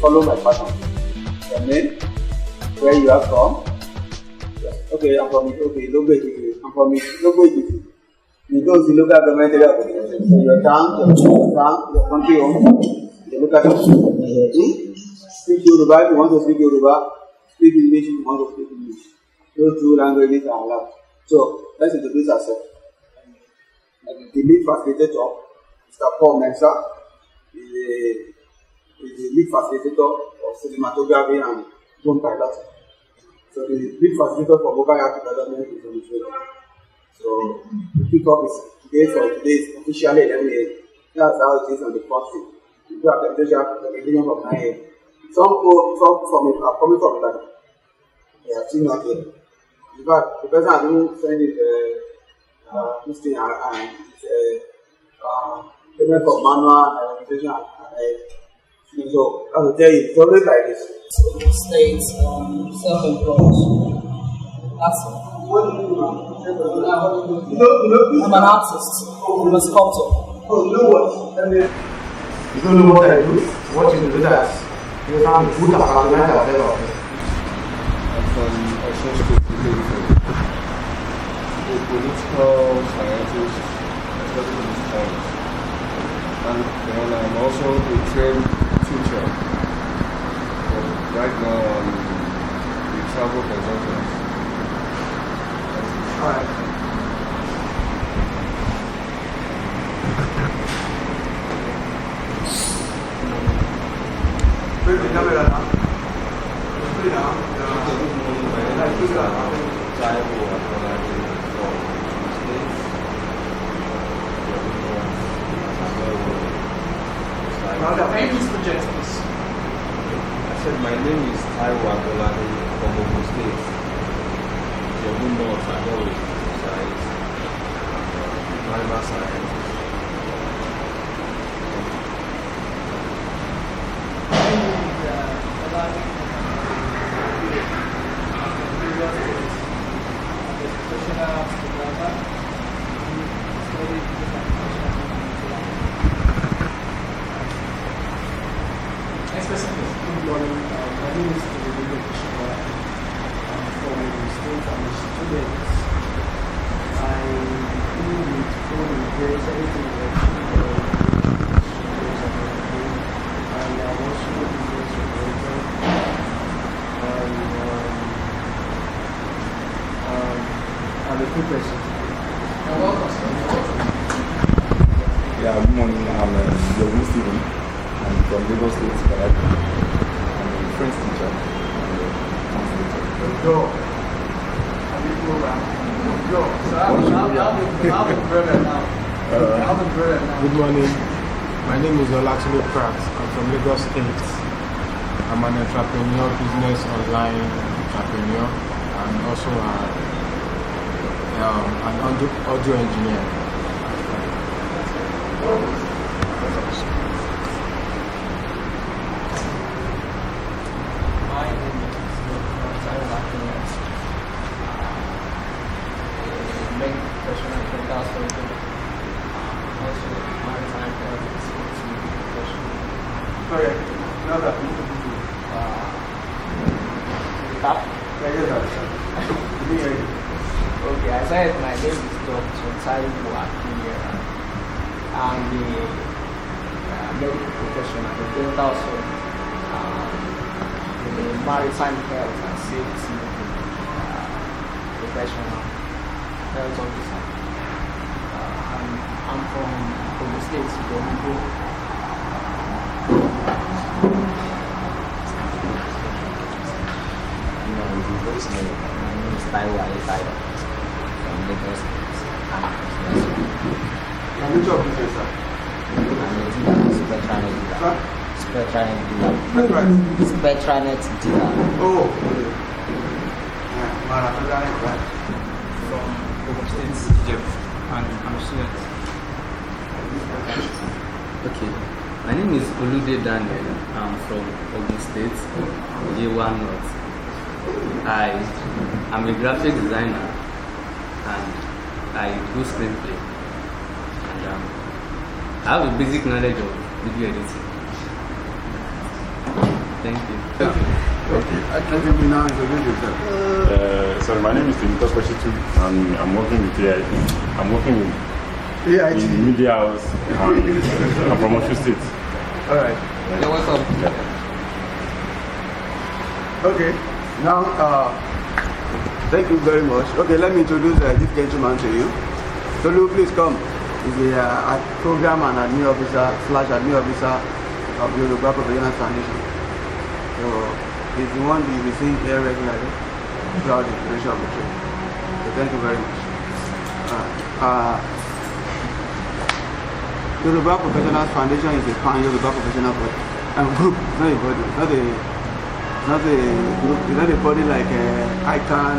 follow my pattern. Your name, where you are from. Okay, I'm from Logo. I'm from Logo. You go to local government area. So your town, your country home, the local government. Speak Yoruba if you want to speak Yoruba. Speak English if you want to speak English. Those two languages are allowed. So let's introduce ourselves. The lead facilitator, Mr. Paul Mensah, is the lead facilitator of cinematography and drone pilot. So the lead facilitator for mobile app development is on the show. So the kickoff is today officially 11 a.m. That's how it is on the first thing. We do have the presentation from 9 a.m. Some are coming from that. They are still not here. In fact, the person who sent it this thing and payment for manual organization so I will tell you, it's always like this. States self-employed. That's it. What do you do now? I'm an artist. I'm a sculptor. Oh, you know what? You don't know what I do? What you do that? You have to put a partner ahead of me. I'm from Osun State, a political scientist, especially in science. And then I'm also a trained teacher. But right now I'm a travel consultant. Alright. I said my name is Taiwo Abolade from Ogun State. Jebu North, I always emphasize marital science. Good morning. My name is Cinematography. I'm from the state. I'm a student. I do with phone repairs, everything like and I'm also a business operator. I'm a good person. You're welcome, sir. Yeah, good morning. I'm Yogun Stephen. I'm from Lagos State, but I'm a French teacher and a translator. So I'll be brilliant now. Good morning. My name is Olatunde Pratt. I'm from Lagos State. I'm an entrepreneur, business online entrepreneur, and also an audio engineer. My name is Cinematography. Main professional technical storytelling. Also, maritime health professional. Sorry, no, that. Okay, I said my name is Dr. Taiwo Abolade. I'm the medical professional, the dental surgeon, the maritime health and safety professional health officer. I'm from the States, from Igbo. My name is Taiwo Abolade from Lagos State. And which of this, sir? Spectranet dealer. Oh, From Ogun State, Jeff, and I'm a student. Okay, my name is Olude Daniel. I'm from Ogun State, J1 North. I'm a graphic designer and I do screenplay. And I have a basic knowledge of video editing. Thank you. Okay. Let me now introduce yourself. Sorry, my name is Cinematography and I'm working with AIP. I'm working with AIT. in Media House and I'm from Osho State. Alright. You're welcome. Okay. Now, thank you very much. Okay, let me introduce this gentleman to you. Tolu, please come. He's a program and admin officer / admin officer of the Yoruba Professional Foundation. So he's the one you'll be seeing here regularly throughout the duration of the trip. So thank you very much. Yoruba Professional Foundation is a pan-Yoruba professional group. It's not a body. It's not a group. It's not a body like ICANN.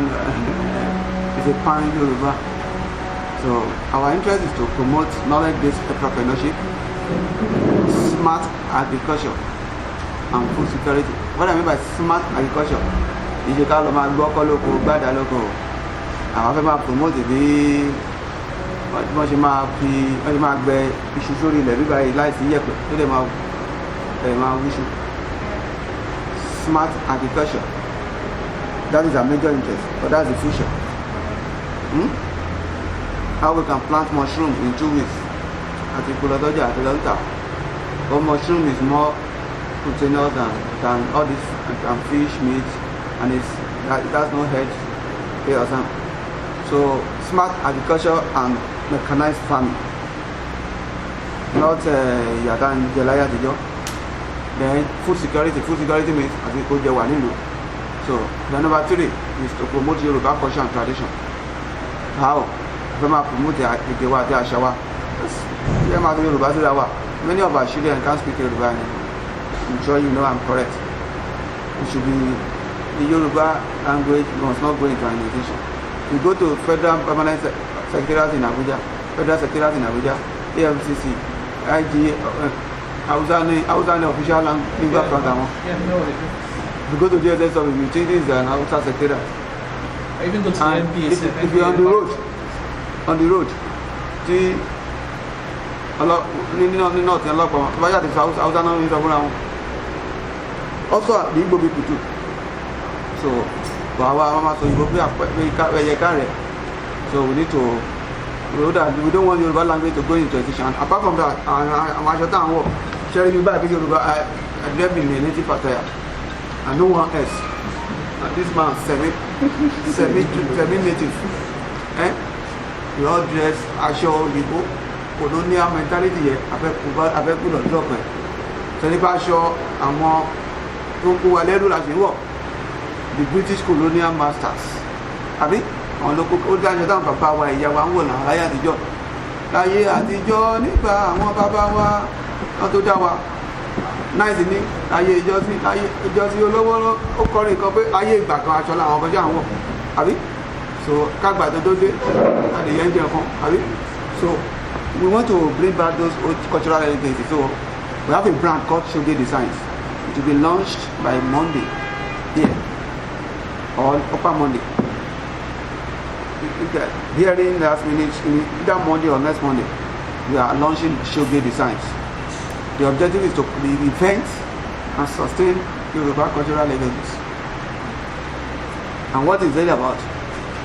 It's a pan-Yoruba. So our interest is to promote knowledge-based entrepreneurship, smart agriculture, and food security. What I mean by smart agriculture is you can't promote bí wọ́n ṣe máa gbẹ iṣu sórí ilẹ̀ bíbá yìí láìsí yẹ̀pẹ̀ tó lè máa wíṣu. Smart agriculture, that is our major interest, but that's the future. How we can plant mushrooms in 2 weeks at Ikuladoja at Delta. But mushroom is more proteinous than all this and fish, meat, and it has no head, tail or something. So smart agriculture and mechanized farming, not Yagan Jelaya Dijo. Then food security means as we go Jawanilu. So the number 3 is to promote Yoruba culture and tradition. How? Promote the Ashawa. Many of our children can't speak Yoruba anymore. I'm sure you know I'm correct. It should be the Yoruba language must not go into annexation. We go to Federal Permanent Secretariat in Abuja, AFCC, IG, Hausa official lingua franca. We go to DSS of the utilities and Hausa Secretariat. I even go to the NBA. If you're on the road, see a lot, not a lot of the Hausa now is around. Also, the Igbo people too. So, so we need to, we don't want Yoruba language to go into extinction. Apart from that, I'm sharing you back with Yoruba. I live in a native attire and no one else. And this man semi-native. We all dress Asho Igbo, colonial mentality here. Abẹ́kúlọ̀ drop ẹ̀. Sẹ́nípa aṣọ àwọn tó ń kó wa lẹ́rù láti wọ̀. The British colonial masters. Àbí àwọn lóko ó dájọ́ táwọn bàbá wa ìyá wa ń wò náà láyé àtijọ́. Láyé àtijọ́ nígbà àwọn bàbá wa wọ́n tó dá wa. Náìsì ní láyé ìjọsí olówó ó kọrin nǹkan pé láyé ìgbà kan aṣọ làwọn ọkọ̀ jẹ́ àwọn wọ̀. Àbí? So kágbà tó dé àdìyẹ ń jẹ nǹkan. Àbí? So we want to bring back those old cultural heritage. So we have a brand called Shoge Designs. It will be launched by Monday here or upper Monday. Hearing last minute, either Monday or next Monday, we are launching Shoge Designs. The objective is to event and sustain Yoruba cultural legacies. And what is it about?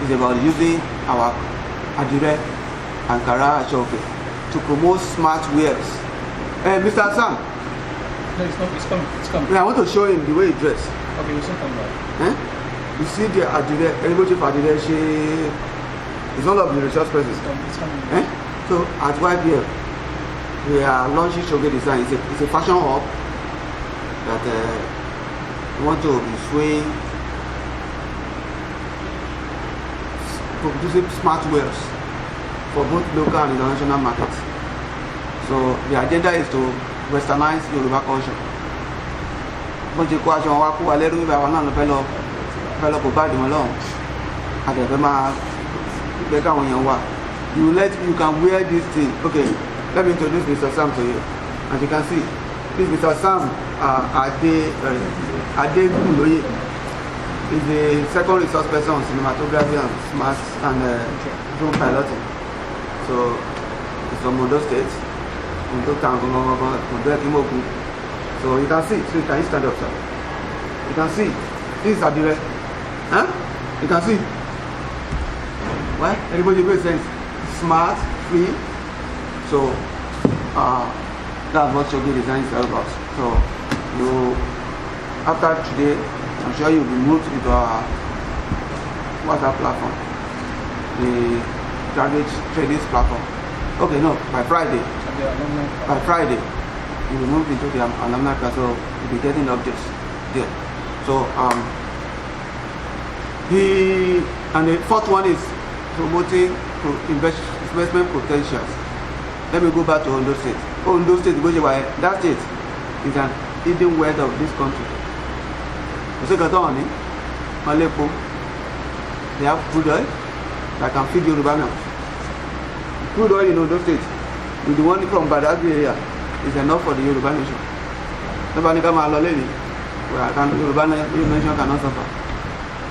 It's about using our Adire Ankara Achoke to promote smart wares. Mr. Sam. No, it's coming. I want to show him the way he dressed. Okay, we'll soon come back. You see the Adire, everybody for Adire, is one of the resource persons. It's coming. So at YPF, we are launching Shoge Design. It's a fashion hub that we want to be swaying, producing smart wares for both local and international markets. So the agenda is to westernize Yoruba culture. Wọ́n ti kó aṣọ wa kó wa lẹ́rú ìgbà wa náà lọ fẹ́ lọ kó bá dìmọ̀ lọ́hùn. Àtẹ̀fẹ́ máa gbé káwọn èèyàn wà. You can wear this thing. Okay, let me introduce Mr. Sam to you. As you can see, this is Mr. Sam Adeguloye. He's the second resource person on cinematography and smart and drone piloting. So he's from Ondo State. So you can see, so you can stand up, sir. You can see. This is Adire. Huh? You can see. Why? Everybody makes sense. Smart, free. So, that's what Shogi Design is all about. So, after today, I'm sure you'll be moved into our WhatsApp platform, the graduate trading platform. Okay, no, by Friday. By Friday, you'll be moved into the alumni class, so you'll be getting objects there. So, the fourth one is promoting investment potentials. Let me go back to Ondo State. Ondo State, that state is an hidden wealth of this country. They have crude oil that can feed Yoruba now. Crude oil in Ondo State, with the one from Badagry area, is enough for the Yoruba nation. Nobody come along lately. Yoruba nation cannot suffer.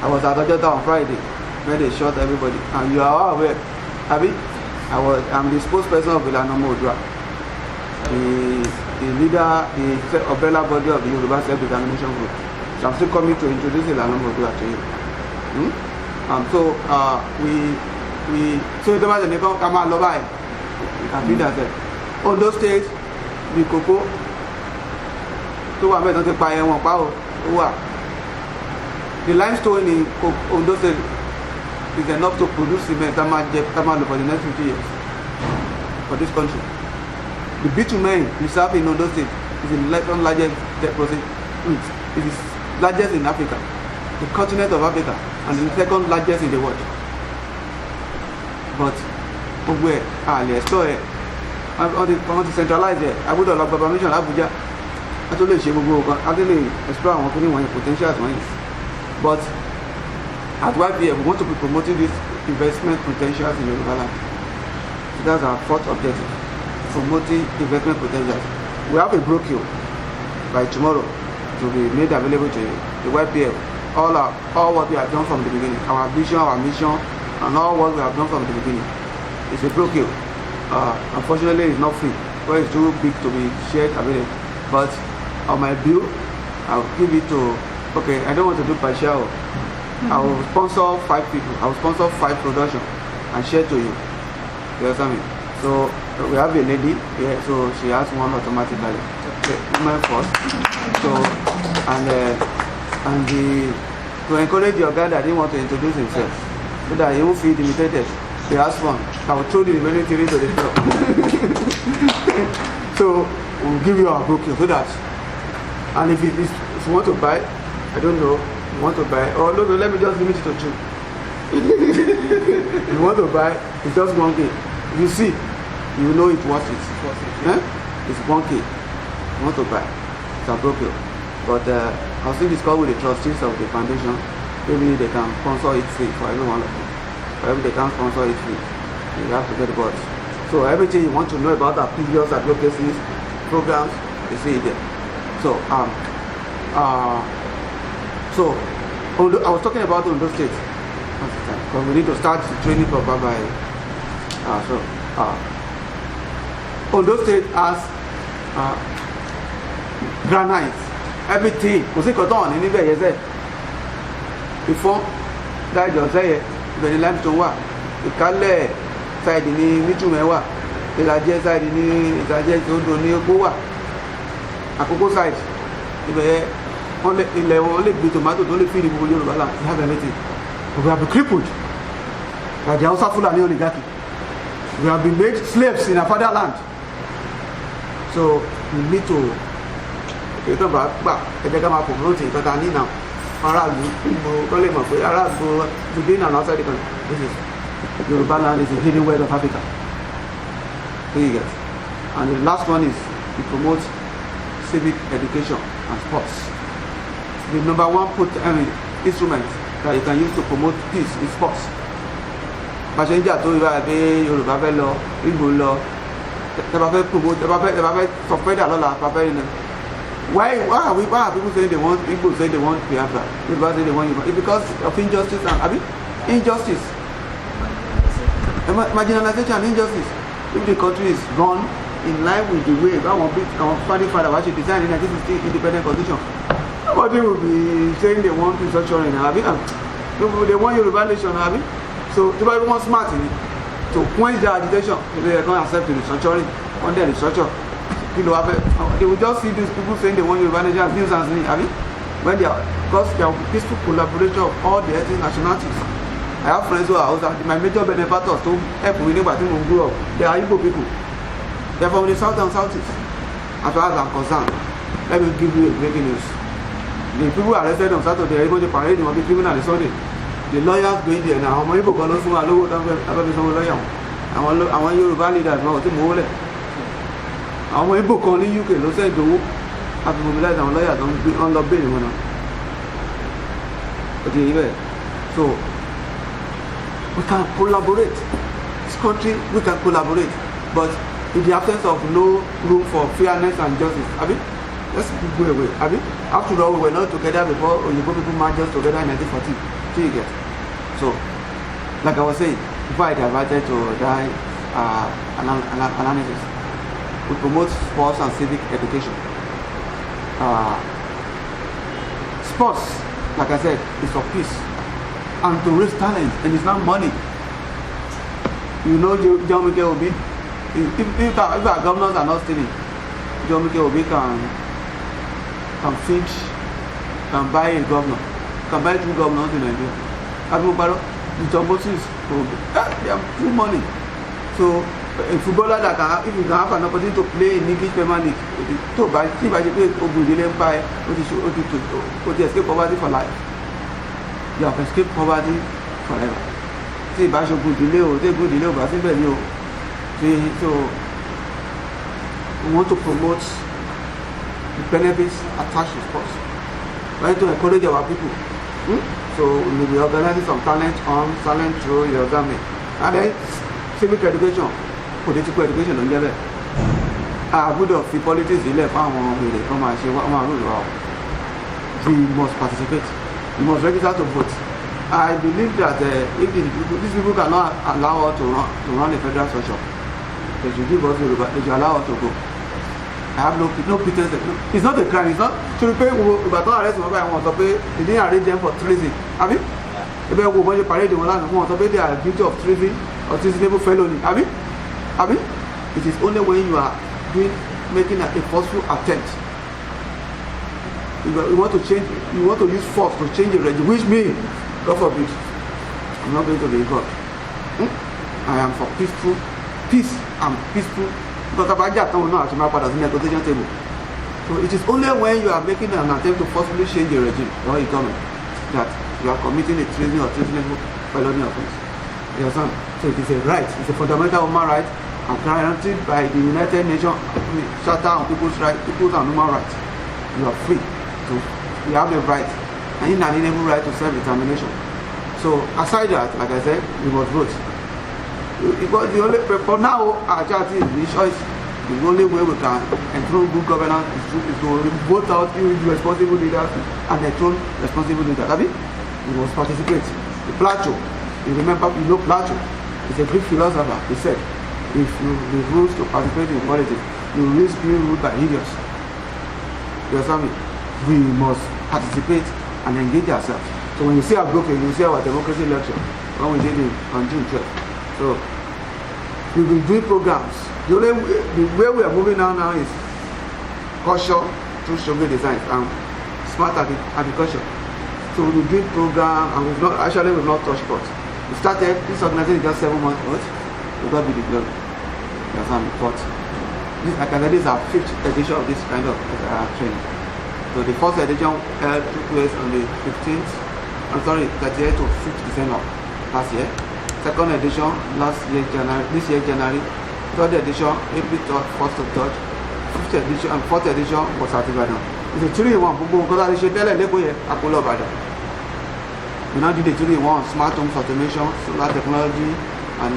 I was at Ojota on Friday where they shot everybody, and you are aware, Abi, I'm the spokesperson of Ilanomo Odua, the leader, the umbrella body of the Yoruba Self-Determination Group. So I'm still coming to introduce Ilanomo Odua to you. So the man they come out love, you can do that. On those states, the cocoa, to one better buy one power. The limestone in Ondo State is enough to produce cement for the next 50 years for this country. The bitumen reserve in Ondo State is the second largest deposit. It is largest in Africa, the continent of Africa, and the second largest in the world. But where they explore it, I want to centralize it. I would have permission Abuja. I told you I didn't explore our potential as well. But at YPF, we want to be promoting this investment potentials in Yoruba land. So that's our fourth objective, promoting investment potentials. We have a brochure by tomorrow to be made available to you. The YPF, all what we have done from the beginning, our vision, our mission, and all what we have done from the beginning. It's a brochure. Unfortunately, it's not free, because it's too big to be shared available. But on my bill, I'll give it to. Okay, I don't want to do partial. I will sponsor 5 people. I will sponsor 5 production and share to you. You understand me? So we have a lady here, so she has one automatically. Women first. So to encourage your guy that didn't want to introduce himself, so that he won't feel intimidated. He has one. I will throw the remaining 3 to the floor. So we'll give you our brochure so that, and if you want to buy, I don't know, you want to buy, no, let me just limit it to 2. If you want to buy, it's just 1K. If you see, you know it's worth it. It's 1K. You want to buy, it's a brochure. But I'll still discuss with the trustees of the foundation. Maybe they can sponsor it free for every one of them. Or if they can't sponsor it free, you have to get bought. So everything you want to know about our previous advocacies, programs, you see it there. So I was talking about Ondo State, because we need to start the training proper by. Ondo State has granite, everything. Kò sí nǹkan tó hàn ní níbẹ̀ yẹn sẹ́. Ìfọ́n dájọ́ sẹ́yẹ, ibẹ̀ ni limestone wà. Ìkálẹ̀ sáìdì ní Mítùmẹ̀ wà. Ìlàjẹ sáìdì ní Ìlàjẹ Odò ní Epo wà. Àkókò sáìdì, ibẹ̀ yẹn. Ilẹ̀ wọn lè gbé tomato tó lè fi ní gbogbo Yorùbá land. We have everything. We have been crippled by the Hausa Fulani oligarchy. We have been made slaves in our fatherland. So we need to ètò bá ẹ̀jẹ̀ ká máa promote nǹkan tá a ní náà aráàlú gbogbo kọ́ lè mọ̀ pé aráàlú within and outside the country. This is Yoruba land is the hidden wealth of Africa. So you get. And the last one is we promote civic education and sports. The number one instrument that you can use to promote peace is sports. Passenger tó ìwà pé Yorùbá fẹ́ lọ, Igbo lọ, tẹ́bà fẹ́ promote, tẹ́bà fẹ́ sọ̀fẹ́dà lọ́la, tẹ́bà fẹ́ why are people saying they want, Igbo say they want Biafra, Yoruba say they want Yoruba? It's because of injustice and injustice. Marginalization and injustice. If the country is run in line with the way our founding father actually designed in 1960 independent constitution, Nobody will be saying they want restructuring, they want your evaluation, so everybody wants smart in it. So quench their agitation, they don't accept the restructuring, on their restructure. They will just see these people saying they want your evaluation as nuisance, when they are, because they are peaceful collaboration of all the ethnic nationalities. I have friends who are outside. My major benefactors to help me when I grow up. They are Igbo people. They are from the south and southeast. As far as I'm concerned, let me give you a breaking news. The people arrested on Saturday, even the parade, will be criminal on Sunday. The lawyers going there now. I'm Igbo going to look at some lawyer. I want Yoruba leaders now to move it. Àwọn Igbo kan ní UK ló sẹ́ ìdòwò àti mobilize àwọn lọ́yà tó ń lọ bẹ́ẹ̀lì wọn náà. Okay, ibẹ̀. So we can collaborate. This country, we can collaborate. But in the absence of no room for fairness and justice, let's go away. After all, we were not together before Oyibo people marched us together in 1940. So you get. So, like I was saying, before I diverted to that analysis, we promote sports and civic education. Sports, like I said, is for peace and to raise talent, and it's not money. You know, John Mike Obi, if our governors are not stealing, John Mike Obi can fix, can buy a governor, can buy 2 governors in Nigeria. The John Moses, they have full money. So a footballer that can, if you can have an opportunity to play in English Premier League, to buy, if I play Ogun Empire, to escape poverty for life. You have escaped poverty forever. Tí ìbá ṣe good delay o, tí good delay o bá síbẹ̀ ni o. So we want to promote the benefits attached to sports. We want to encourage our people. So we will be organizing some talent on, talent through your exam. And then civic education, political education ló ń jẹ́ bẹ́ẹ̀. A gbọ́dọ̀ fi politics sílẹ̀ fún àwọn èrè kan máa ṣe wọ́n máa rúlù wa. We must participate. You must register to vote. I believe that if these people cannot allow us to run a federal structure, they should give us they should allow us to go. I have no pretense. It's not a crime. It's not. So pay Ibadan arrest one by one. So pay they didn't arrest them for treason. Have you? If you go parade the one so pay they are guilty of treason or treasonable felony. Have you? It is only when you are making a forceful attempt. You want to change. You want to use force to change the regime, which means, God forbid, I'm not going to be God. I am for peace and peaceful. Because I don't know how to map out as a negotiation table. So it is only when you are making an attempt to forcibly change the regime or economy that you are committing a treason or treasonable felony offense. You understand? So it is a right. It's a fundamental human right and guaranteed by the United Nations Charter on People's and Human Rights. You are free. You have the right, and inalienable right to self-determination. So aside that, like I said, we must vote. Because for now, our charity is the choice. The only way we can enthrone good governance is to vote out irresponsible leaders and enthrone responsible leaders. We must participate. The Plato, you know Plato is a Greek philosopher. He said, if you refuse to participate in politics, you risk being ruled by idiots. You understand me? We must participate and engage ourselves. So when you see our broken, you see our democracy lecture when we did it on June 12th. So we will do programs. The way we are moving now is culture through sugar design and smart agriculture. So we will do program and we've not touched pot. We started this organization just 7 months old. We got to be deployed. But this is our 5th edition of this kind of training. So the first edition took place on the 38th to 5th December last year. Second edition this year January. Third edition April 3rd, 1st to 3rd. Fifth edition and fourth edition was at Ibadan. It's a 3-in-1 because I should tell Apollo Ibadan. We now did the 3-in-1 smart home automation, solar technology and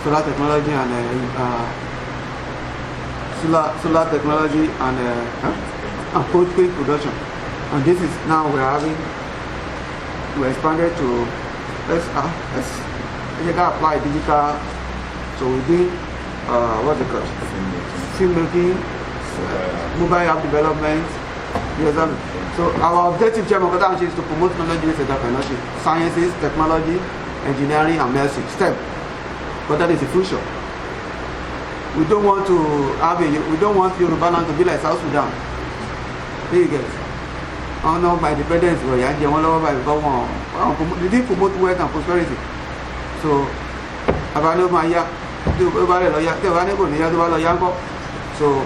solar technology and post-paid production. And this is now we expanded to let's apply digital. So we do what's it called? Filmmaking, mobile app development, You understand me? So our objective, Chairman, is to promote knowledge-based entrepreneurship, sciences, technology, engineering, and medicine. STEM. But that is the future. We don't want Yoruba land to be like South Sudan. There you get. Oh no, by dependence, we didn't promote wealth and prosperity. So, so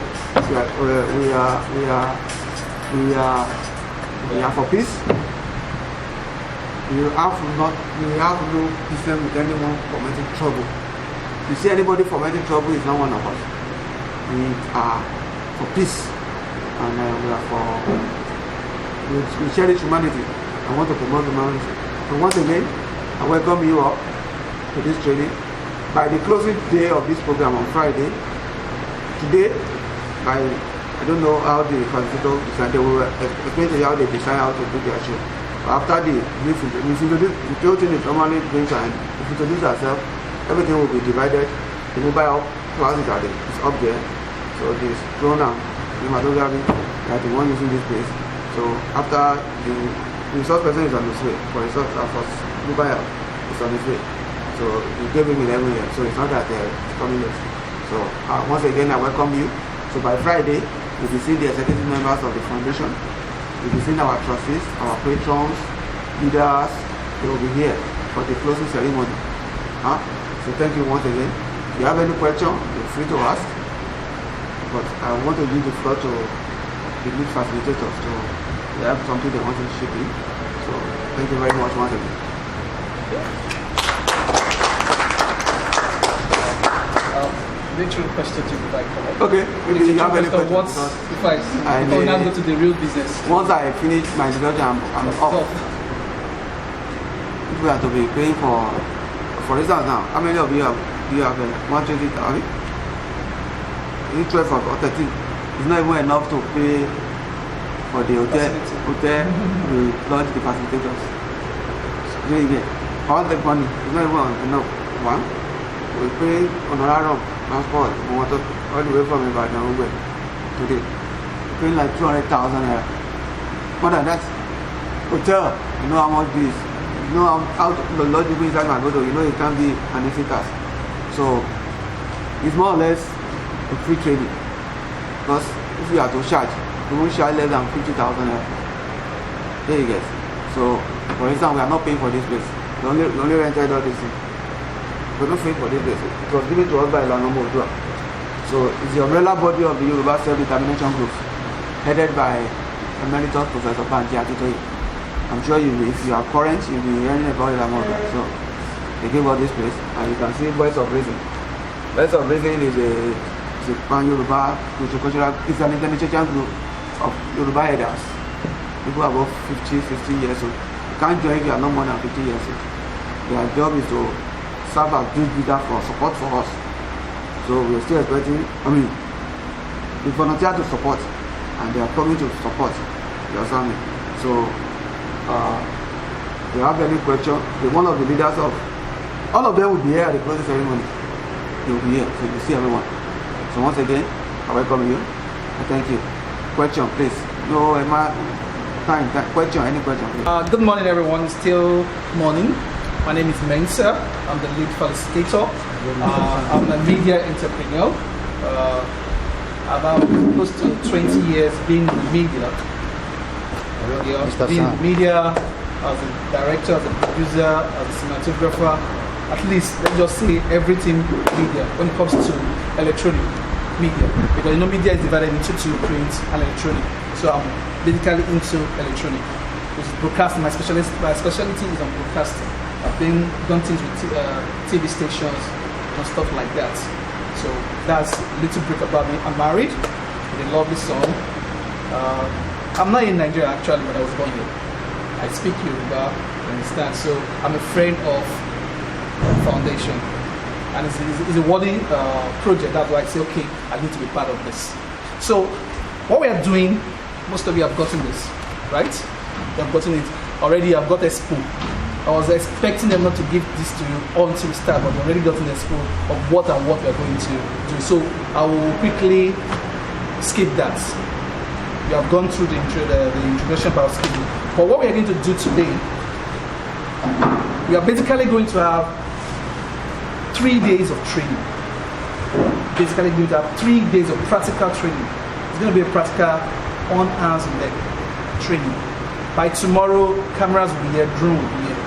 we are for peace. We have no business with anyone fomenting trouble. You see anybody fomenting trouble is not one of us. We are for peace, and we are for we cherish humanity. I want to promote humanity. And once again, I welcome you all to this training. By the closing day of this program on Friday, today, I don't know how the facilitator decided, they will explain to you how they decide how to do their show. But after the thing is normally going to end. If you introduce ourselves, everything will be divided. The mobile classes is up there. So this drone and cinematography are the one using this place. So after the resource person is on his way, for mobile is on his way. So we gave him 11 years, so it's not that it's coming late. So once again, I welcome you. So by Friday, you'll be seeing the executive members of the foundation. You'll be seeing our trustees, our patrons, leaders. They will be here for the closing ceremony. So thank you once again. If you have any question, you're free to ask. But I want to leave the floor to the lead facilitators to have something they want to ship in. So thank you very much once again. Literal question to you, like, okay, maybe you have any question. If I now go to the real business. Once I finish my introduction, I'm off. If we have to be paying for instance now, how many of you have 120? I mean, 12 or 13. It's not even enough to pay for the hotel we launch the facilitators. So again, all the money is not even enough. One, we pay honorarium, transport, all the way from Ibadan today. Paying like 200,000 naira. More than that, hotel, you know how much this. You know how the lodge people inside my go, you know it can be an easy task. So it's more or less a free training. Because if you are to charge, you won't charge less than 50,000 naira. There you get. So for instance, we are not paying for this place. We only rented all this thing. We don't pay for this place. It was given to us by Lanomo Odua. So it's the umbrella body of the Yoruba Self-Determination Group, headed by Emeritus Professor Banji Akitoye. I'm sure if you are current, you'll be hearing about it more. So they gave us this place, and you can see Voice of Reason. Voice of Reason is a pan-Yoruba cultural, it's an international group of Yoruba elders. People above 50 years old. You can't join if you are not more than 50 years old. Their job is to serve as bridge leader for support for us. So we're still expecting, we volunteer to support, and they are coming to support. You understand me? So if you have any question, one of the leaders of all of them will be here at the closing ceremony. They will be here, so you see everyone. So once again, I welcome you. I thank you. Question, please. No, time. Question, any question, please. Good morning, everyone. It's still morning. My name is Mensa. I'm the lead facilitator. I'm a media entrepreneur. About close to 20 years being in media. Being in media as a director, as a producer, as a cinematographer. At least, let's just say everything media when it comes to electronic media. Because you know media is divided into two, print and electronic. So I'm basically into electronic. Which is broadcasting. My specialty is on broadcasting. I've done things with TV stations and stuff like that. So that's a little bit about me. I'm married with a lovely son. I'm not in Nigeria actually, but I was born here. I speak Yoruba, you understand? So I'm a friend of the foundation. And it's a worthy project. That's why I say, okay, I need to be part of this. So what we are doing, most of you have gotten this, right? You have gotten it. Already I've got a spoon. I was expecting them not to give this to you until we start, but I've already gotten a spoon of what we're going to do. So I will quickly skip that. you have gone through the introduction about skill. But what we are going to do today, we are basically going to have 3 days of training. Basically going to have 3 days of practical training. It's going to be a practical on hands and leg training. By tomorrow, cameras will be here, drone will be here.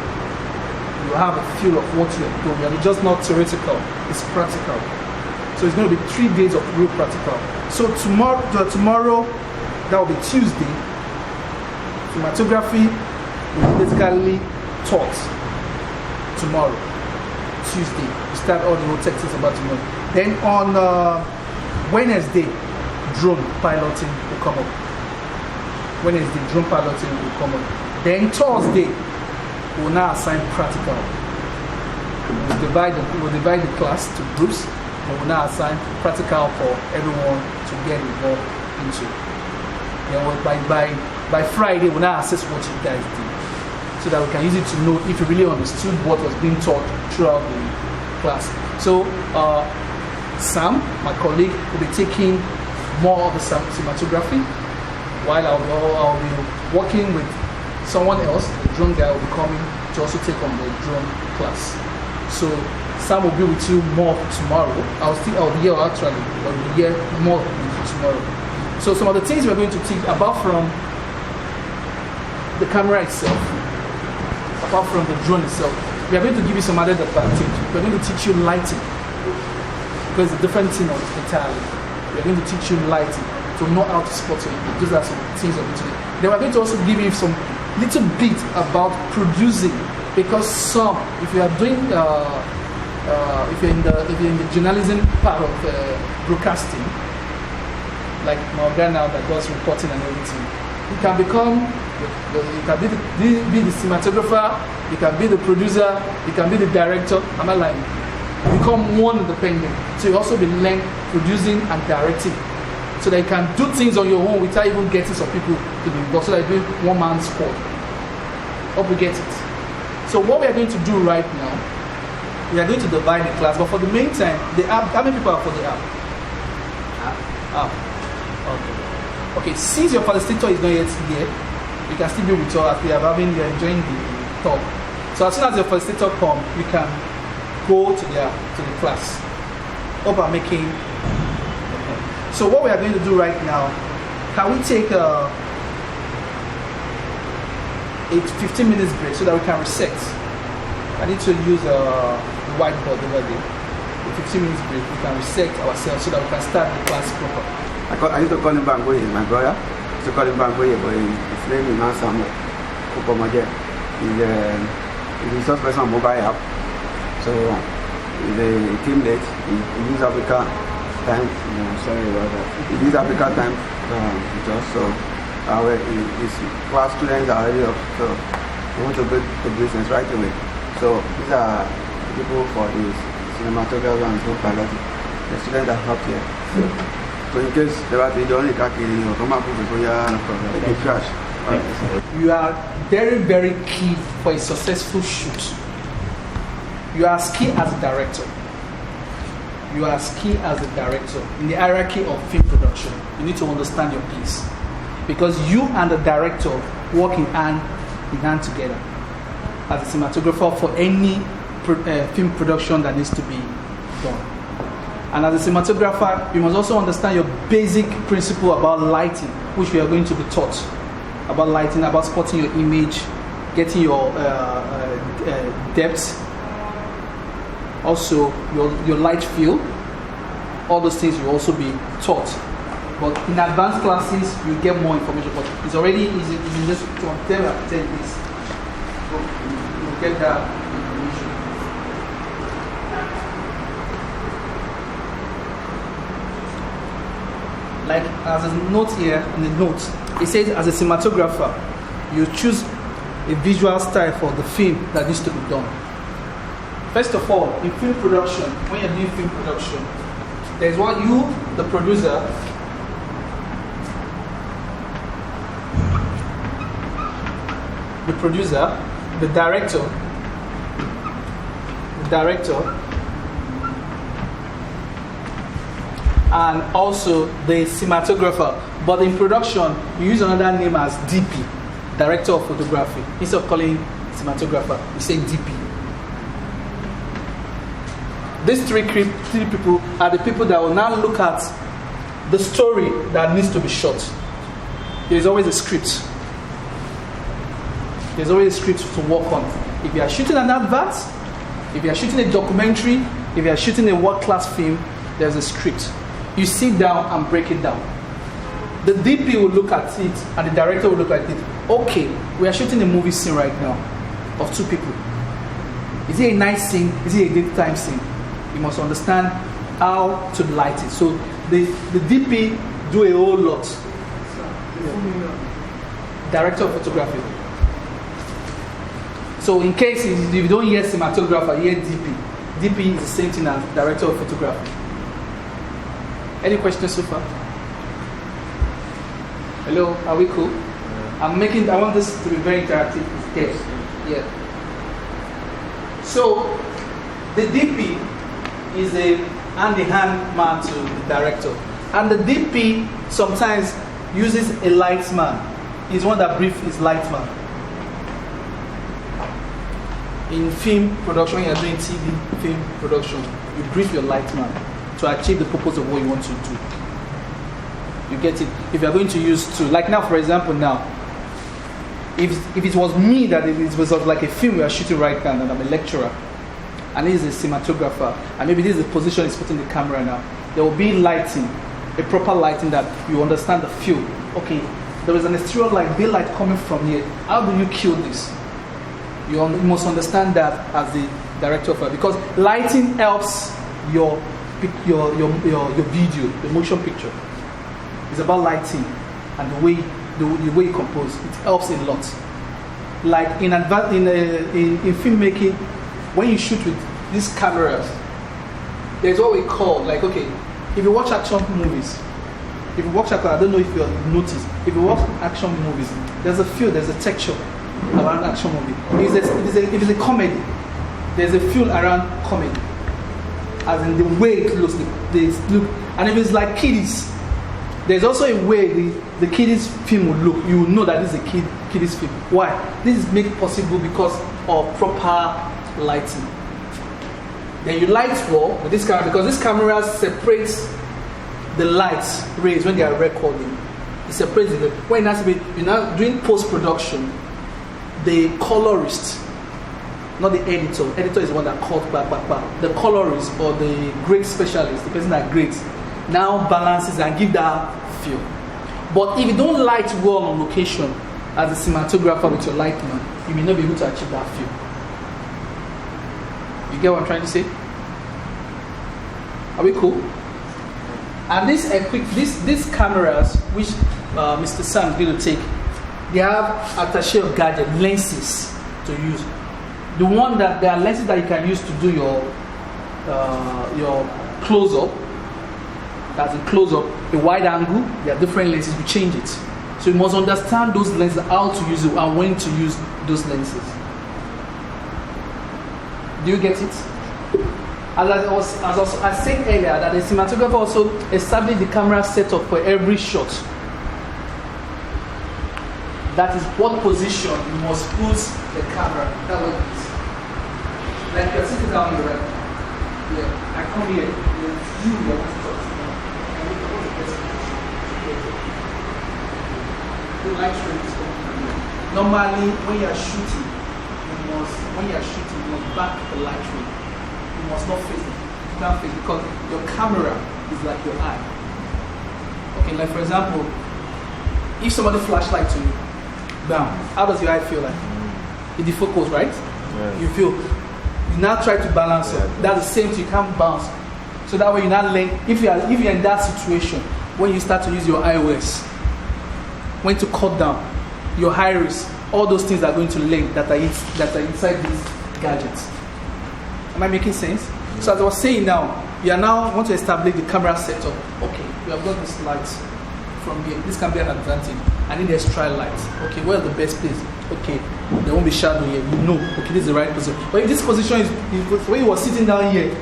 You have a feel of what you are doing. It's just not theoretical, it's practical. So it's going to be 3 days of real practical. So tomorrow, that will be Tuesday. Cinematography will be basically taught tomorrow, Tuesday. We start all the whole texts about tomorrow. Then on Wednesday, drone piloting will come up. Wednesday, drone piloting will come up. Then Thursday, we will now assign practical. We'll divide the class to groups, and we'll now assign practical for everyone to get involved into. Then by Friday, we'll now assess what you guys did, so that we can use it to know if you really understood what was being taught throughout the class. So Sam, my colleague, will be taking more of the cinematography, while I'll be working with someone else. The drone guy will be coming to also take on the drone class. So Sam will be with you more tomorrow. I'll be here actually, but we'll be here more with you tomorrow. So some of the things we're going to teach, apart from the camera itself, apart from the drone itself, we are going to give you some added advantage. We're going to teach you lighting, because it's a different thing entirely. We're going to teach you lighting to know how to spot your image. Those are some things we're going to do. Then we're going to also give you some little bit about producing, because if you are doing if you're in the journalism part of broadcasting, like Morgan now that does reporting and everything, you can become, you can be the cinematographer, you can be the producer, you can be the director. Am I lying? You become one independent. So you also be learning producing and directing, so that you can do things on your own without even getting some people to be involved, so that you're doing one-man squad. Hope we get it. So what we are going to do right now, we are going to divide the class, but for the meantime, the app, how many people are for the app? Okay, since your facilitator is not yet here, you can still be with us as we are enjoying the talk. So as soon as your facilitator comes, you can go to the class. Hope I'm making. So what we are going to do right now, can we take a 15 minutes break so that we can reset? I need to use a whiteboard over there. A 15 minutes break, we can reset ourselves so that we can start the class proper. I used to call him Bangoye, my brother. I used to call him Bangoye, but his name is now Samuel Kupomaje. He's a resource person on mobile app. So he's a team lead. He uses Africa time. Sorry about that. He uses Africa time with us. So his class students are already up. So we want to build the business right away. So these are people for the cinematographers and drone piloting. The students are up here. So in case there are the only come up with a crash. You are very, very key for a successful shoot. You are as key as a director. You are as key as a director in the hierarchy of film production. You need to understand your piece, because you and the director work in hand together as a cinematographer for any film production that needs to be done. And as a cinematographer, you must also understand your basic principle about lighting, which we are going to be taught. About lighting, about spotting your image, getting your depth, also your light field. All those things will also be taught. But in advanced classes, you get more information. But it's already easy. You can just tell this. So you get that information. Like as a note here in the notes, it says as a cinematographer, you choose a visual style for the film that needs to be done. First of all, in film production, when you're doing film production, there's what you, the producer, the director, and also the cinematographer. But in production, you use another name as DP, Director of Photography. Instead of calling cinematographer, you say DP. These three people are the people that will now look at the story that needs to be shot. There's always a script. There's always a script to work on. If you are shooting an advert, if you are shooting a documentary, if you are shooting a world-class film, there's a script. You sit down and break it down. The DP will look at it and the director will look at it. Okay, we are shooting a movie scene right now of two people. Is it a night scene? Is it a daytime scene? You must understand how to light it. So the DP do a whole lot. Director of Photography. So in case if you don't hear cinematographer, hear DP. DP is the same thing as Director of Photography. Any questions so far? Hello, are we cool? I want this to be very interactive. Yes. Yeah. So the DP is a hand-in-hand man to the director. And the DP sometimes uses a light man. He's one that briefs his light man. In film production, when you're doing TV film production, you brief your light man to achieve the purpose of what you want to do. You get it? If you're going to use like now, for example, now, if it was me that it was like a film we are shooting right now, and I'm a lecturer, and he's a cinematographer, and maybe this is the position he's putting the camera now, there will be lighting, a proper lighting that you understand the film. Okay, there is an exterior light, daylight coming from here. How do you kill this? You must understand that as the director of it, because lighting helps your video, the motion picture. It's about lighting and the way you compose. It helps a lot. Like in filmmaking, when you shoot with these cameras, there's what we call, like, okay, if you watch action movies, I don't know if you noticed, if you watch action movies, there's a feel, there's a texture around action movie. If it's a comedy, there's a feel around comedy, as in the way it looks, look. And if it's like kiddies, there's also a way the kiddies film will look. You will know that this is a kiddies film. Why? This is made possible because of proper lighting. Then you light well with this camera, because this camera separates the light rays when they are recording. It separates it. When you're now doing post-production, the colorist, not the editor. Editor is the one that cuts back. The colorist or the grade specialist, the person that grades, now balances and give that feel. But if you don't light well on location as a cinematographer with your light man, you may not be able to achieve that feel. You get what I'm trying to say? Are we cool? And these cameras, which Mr. Sam is going to take, they have attaché of gadget lenses to use. There are lenses that you can use to do your close-up. That's a close-up, a wide angle. There are different lenses. You change it. So you must understand those lenses, how to use it, and when to use those lenses. Do you get it? As I said earlier, that the cinematographer also established the camera setup for every shot. That is what position you must put the camera. That way it is. Like you're sitting down here right now. Yeah, I come here. You want to talk to me. The light frame is coming. Normally, when you are shooting, you must back the light frame. You must not face it. You can't face it because your camera is like your eye. Okay, like for example, if somebody flashlight to you, bam, how does your eye feel like? It defocus, right? Yes. You feel. You now try to balance it. That's the same thing. You can't bounce. So that way you now learn. If you're in that situation, when you start to use your iOS, when to cut down your iris, all those things are going to learn that are inside these gadgets. Am I making sense? Mm-hmm. So as I was saying now, you are now want to establish the camera setup. Okay, we have got this light from here. This can be an advantage. I need extra light. Okay, where's the best place? Okay, there won't be shadow here. You know, okay, this is the right position. But if this position is when you were sitting down here,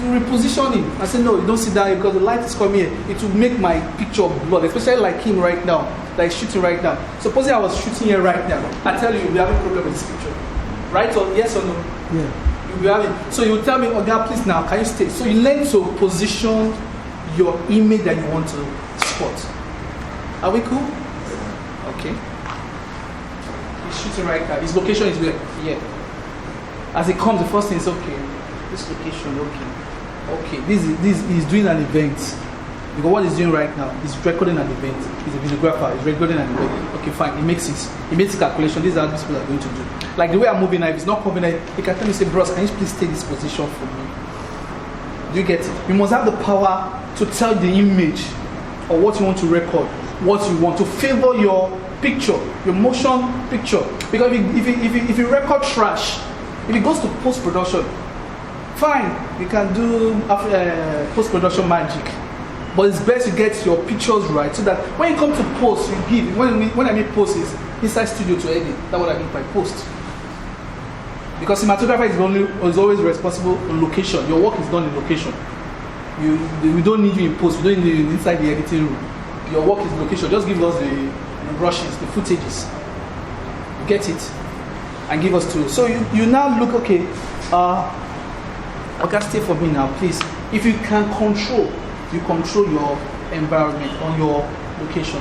You reposition him. I say, no, you don't sit down here because the light is coming here. It will make my picture blurred, especially like him right now, like shooting right now. Supposing I was shooting here right now, I tell you, you'll be having a problem with this picture. Right or yes or no? Yeah. You'll be having. So you tell me, oh God, please now, can you stay? So you learn to position your image that you want to spot. Are we cool? Okay. He's shooting right now. His location is where? Here. As it comes, the first thing is okay. This location, okay. Okay, this he's doing an event. Because what he's doing right now, he's recording an event. He's a videographer, he's recording an event. Okay, fine, he makes a calculation. This is how these people are going to do. Like the way I'm moving now, if it's not convenient, he can tell me, say, bros, can you please take this position for me? Do you get it? You must have the power to tell the image or what you want to record, what you want to favor your picture, your motion picture. Because if you record trash, if it goes to post-production, fine, you can do post-production magic. But it's best you get your pictures right so that when you come to post, you give. When I mean post, is inside studio to edit. That's what I mean by post. Because cinematographer is always responsible for location. Your work is done in location. We don't need you in post. We don't need you inside the editing room. Your work is location. Just give us the brushes, the footages. You get it? And give us tools. So you now look, okay, okay, stay for me now, please. If you can control, you control your environment on your location.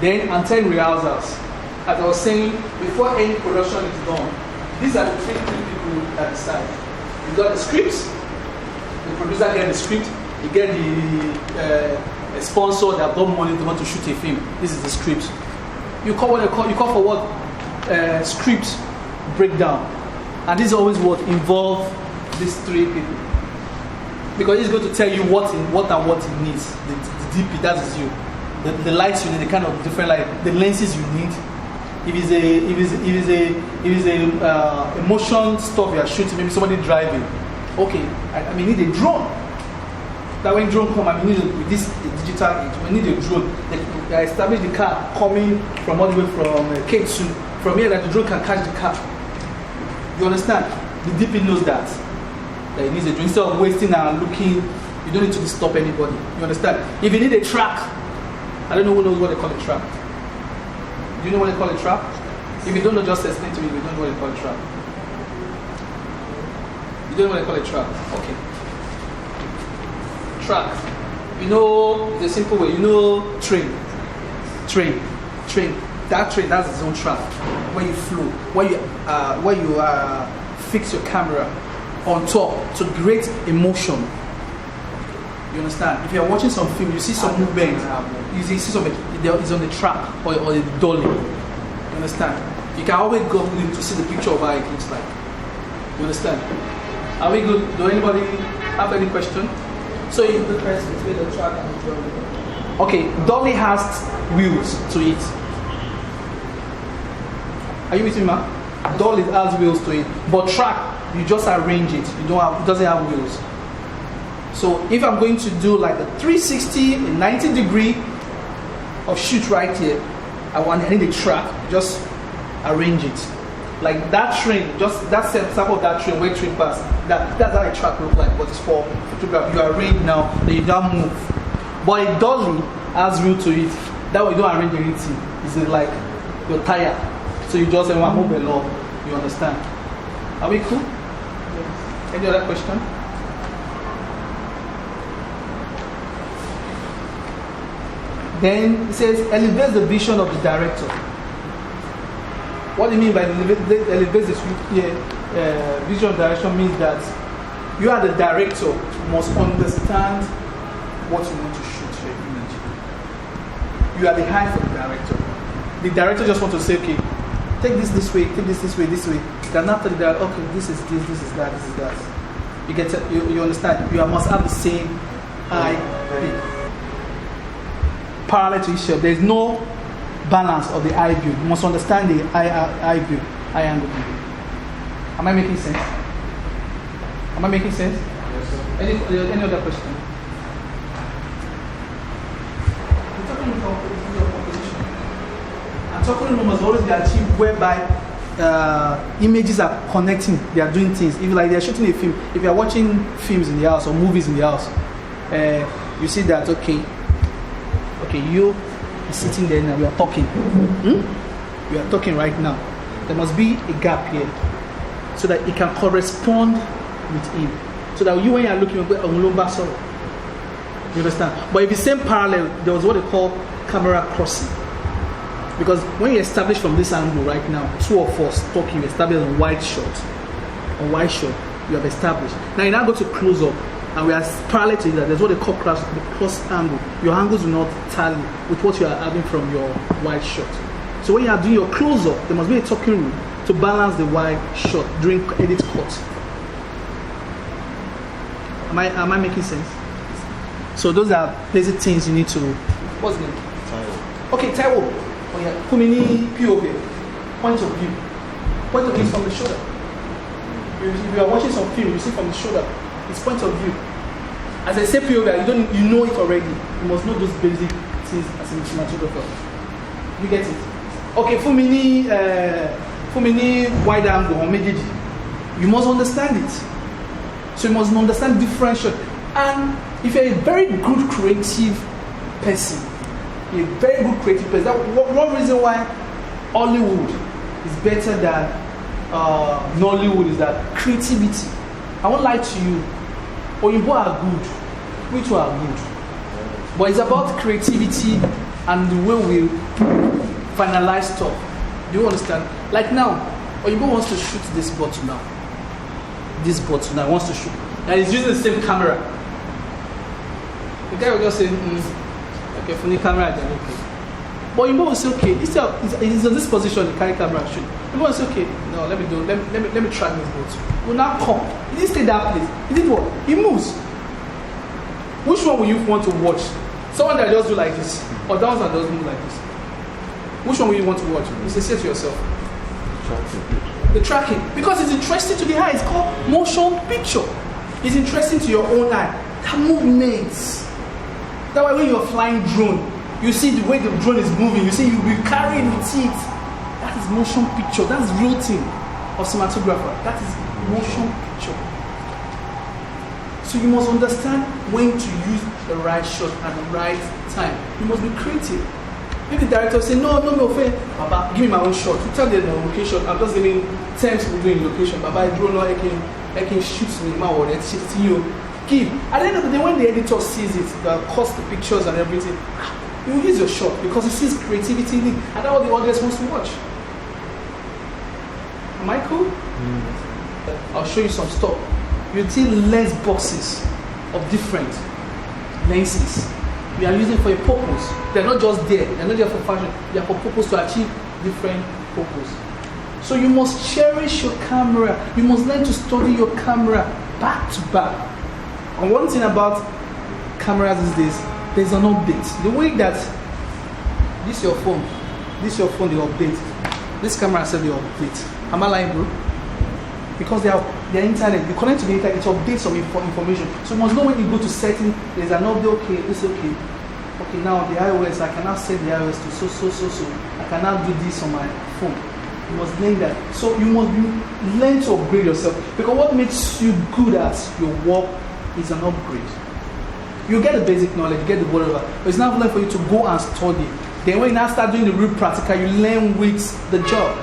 Then until rehearsals, as I was saying, before any production is done, these are the three people that decide. You got the scripts, the producer gets the script, you get the sponsor that got money to want to shoot a film. This is the script. You call for what? Script breakdown. And this is always what involves these three people. Because he's going to tell you what he needs. The DP, that is you. The lights you need, the kind of different light, the lenses you need. If it's a motion stuff you are shooting, maybe somebody driving. Okay, I may need a drone. That when drone come, I may need with this digital age, we need a drone. I establish the car coming from all the way from K2. From here, that the drone can catch the car. You understand? The DP knows that he needs a drone. Instead of wasting and looking, you don't need to stop anybody. You understand? If you need a track, I don't know who knows what they call a track. Do you know what they call a trap? If you don't know, just explain to me. You don't know what they call a trap. You don't know what they call a trap. Okay. Track. You know the simple way. You know train. That train, that's its own trap. Where you flow, where you fix your camera on top to create emotion. You understand? If you are watching some film, you see some movement, you see something, it's on the track or the dolly. You understand? You can always go to see the picture of how it looks like. You understand? Are we good? Do anybody have any question? So you the difference between the track and the dolly. Okay, dolly has wheels to it. Are you with me, man? Dolly has wheels to it, but track, you just arrange it. It doesn't have wheels. So if I'm going to do like a 360, a 90 degree of shoot right here, I need a track, just arrange it. Like that train, just that sample of that train, where train pass, that's how a track looks like, but it's for photography. You arrange now, then you don't move. But a dolly has wheel to it. That way you don't arrange anything. It's like your tire. So you just move along. You understand? Are we cool? Yes. Any other question? Then it says, elevate the vision of the director. What do you mean by elevate the vision of direction? Means that you are the director, you must understand what you want to shoot your image. You are the hand for the director. The director just wants to say, okay, take this way, take this way. Then after that, okay, this is that. You get it, you understand? You must have the same eye parallel to each other. There is no balance of the eye view. You must understand the eye view, eye angle view. Am I making sense? Am I making sense? Yes, sir. Any other question? We're talking about composition. And talking must always be achieved whereby images are connecting, they are doing things. If like they're shooting a film, if you're watching films in the house or movies in the house, you see that okay, you are sitting there now, we are talking. We are talking right now. There must be a gap here so that it can correspond with him. So that you when you are looking, you understand? But if it's same parallel, there was what they call camera crossing. Because when you establish from this angle right now, two of us talking, you establish a wide shot. A wide shot, you have established. Now you now go to close up, and we are parallel to that. There's what they call the cross angle. Your angles will not tally with what you are having from your wide shot. So when you are doing your close up, there must be a talking room to balance the wide shot during edit cut. Am I making sense? So those are basic things you need to. What's the name? Taiwo. Okay, Taiwo. Oh yeah. Kumini POV. Point of view. Point of view is from the shoulder. If you are watching some film, you see from the shoulder. It's point of view. As I say POV, you know it already. You must know those basic things as a cinematographer. You get it? Okay, Fumini wide angle or mejeji. You must understand it. So you must understand different shots. And if you're a very good creative person, that's one reason why Hollywood is better than Nollywood is that creativity. I won't lie to you. Oyinbo are good. We too are good. But it's about creativity and the way we finalize stuff. Do you understand? Like now, Oyinbo wants to shoot this bottle now. This bottle now wants to shoot. And he's using the same camera. The guy will just say, okay, funny camera, then okay. But Oyinbo will say, okay, he's in this position, the carry camera shoot. Oyinbo will say, okay, no, let me try this bottle. Will now come. He didn't stay that place. He did what? He moves. Which one will you want to watch? Someone that just do like this, or that one that doesn't move like this? Which one will you want to watch? You say to yourself. The tracking. Because it's interesting to the eye. It's called motion picture. It's interesting to your own eye. The movements. That way when you're flying drone, you see the way the drone is moving. You see you'll be carrying with it. That is motion picture. That's real thing of cinematographer. That is motion picture. So you must understand when to use the right shot at the right time. You must be creative. If the director say, no, Baba, give me my own shot. You tell them the location. I'm just giving 10 people doing location. Baba, I drone, I can shoot me, my word, it's you. Give. At the end of the day, when the editor sees it, the cost, the pictures and everything, you will use your shot because he sees creativity in it. And that's what the audience wants to watch. Am I cool? I'll show you some stuff. You see lens boxes of different lenses. You are using for a purpose. They're not just there. They're not there for fashion. They're for purpose to achieve different purpose. So you must cherish your camera. You must learn to study your camera back to back. And one thing about cameras these days, there's an update. The way that this your phone, they update. This camera said they update. Am I lying, bro? Because they are internet, you connect to the internet, it updates some information. So you must know when you go to setting, there's an update, okay, it's okay. Okay, now the iOS, I can now set the iOS to so. I can now do this on my phone. You must learn that. So you must learn to upgrade yourself. Because what makes you good at your work is an upgrade. You get the basic knowledge, you get the whatever, but it's not learn for you to go and study. Then when you now start doing the real practical, you learn with the job.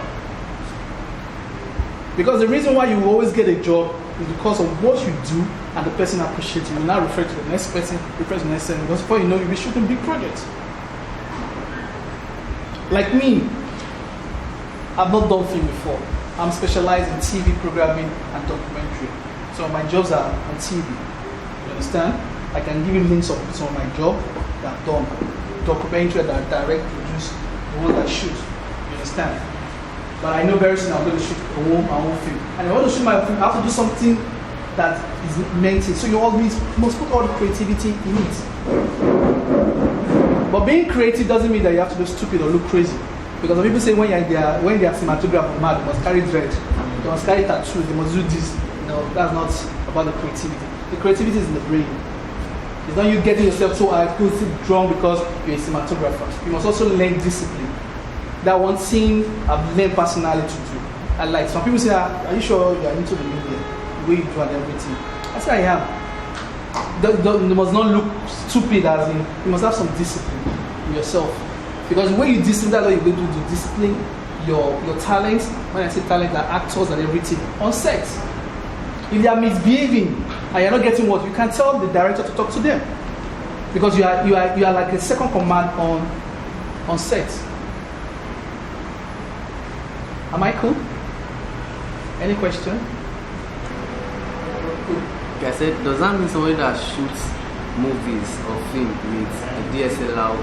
Because the reason why you will always get a job is because of what you do and the person appreciates you. You will now refer to the next person, refer to the next person. Because before you know, you'll be shooting big projects. Like me, I've not done film before. I'm specialized in TV programming and documentary. So my jobs are on TV. You understand? I can give you links of some of my job that I've done. Documentary that I direct, produce, the one that shoot. You understand? But I know very soon I'm going to shoot my own film. And if I want to shoot my film, I have to do something that is meant to. So you must put all the creativity in it. But being creative doesn't mean that you have to look stupid or look crazy. Because some people say when they are cinematographer mad, they must carry dread, they must carry tattoos, they must do this. No, that's not about the creativity. The creativity is in the brain. It's not you getting yourself so artistic drunk because you're a cinematographer. You must also learn discipline. That one thing I've learned personally to do. I like. Some people say, are you sure you are into the media? The way you do and everything. I say I am. You must not look stupid, as in, you must have some discipline in yourself. Because when you discipline, that's what you're going to do, discipline your talents. When I say talent, like actors and everything, on set. If they are misbehaving and you're not getting what, you can tell the director to talk to them. Because you are like a second command on set. Am I cool? Any question? I said, does that mean somebody that shoots movies or film with a DSLR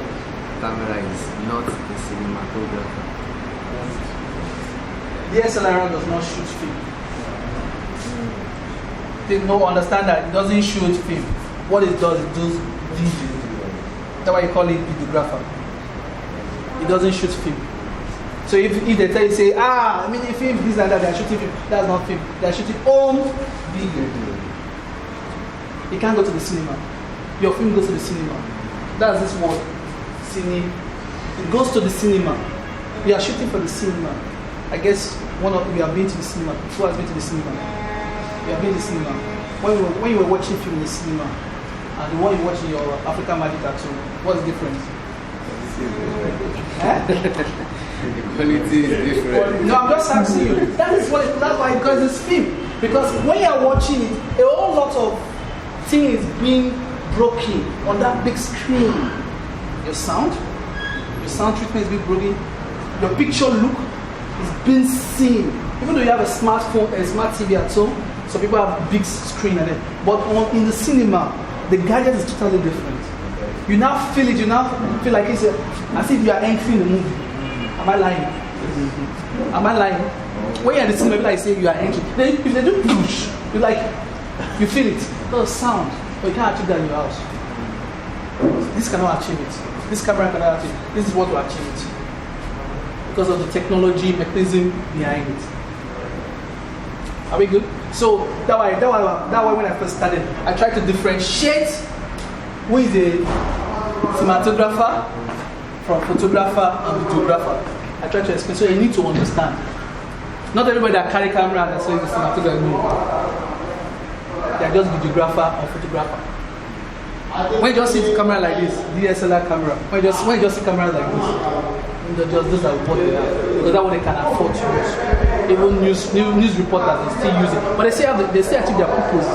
camera is not a cinematographer? DSLR does not shoot film. They don't understand that it doesn't shoot film. What it does video. That's why you call it videographer. It doesn't shoot film. So if they tell you, say, I mean, if film, this and that, they are shooting film. That's not film. They are shooting home video. You can't go to the cinema. Your film goes to the cinema. That's this word. Cine. It goes to the cinema. We are shooting for the cinema. I guess we have been to the cinema. Who has been to the cinema? We have been to the cinema. When you were watching film in the cinema and the one you watch in your African Magic at home, what's the difference? The quality is different. No, I'm just asking you. That's why, because it's film. Because when you are watching it, a whole lot of things being broken on that big screen. Your sound treatment is being broken. Your picture look is being seen. Even though you have a smartphone, a smart TV at home, some people have a big screen at it. But in the cinema, the gadget is totally different. You now feel it. You now feel like it's as if you are entering the movie. Am I lying? Am I lying? When you're in the cinema, people like say you are entering. If they do push, you feel it. There's sound, but you can't achieve that in your house. This cannot achieve it. This camera cannot achieve it. This is what will achieve it. Because of the technology mechanism behind it. Are we good? So that why when I first started, I tried to differentiate who is a cinematographer from photographer and videographer. I tried to explain. So you need to understand. Not everybody that carry camera and say it's cinematographer. They are just videographer or photographer. When you just see the camera like this, DSLR camera, when you just see cameras like this, those are what they are. Because that's what they can afford to use. Even news reporters, they still use it. But they still achieve their purpose.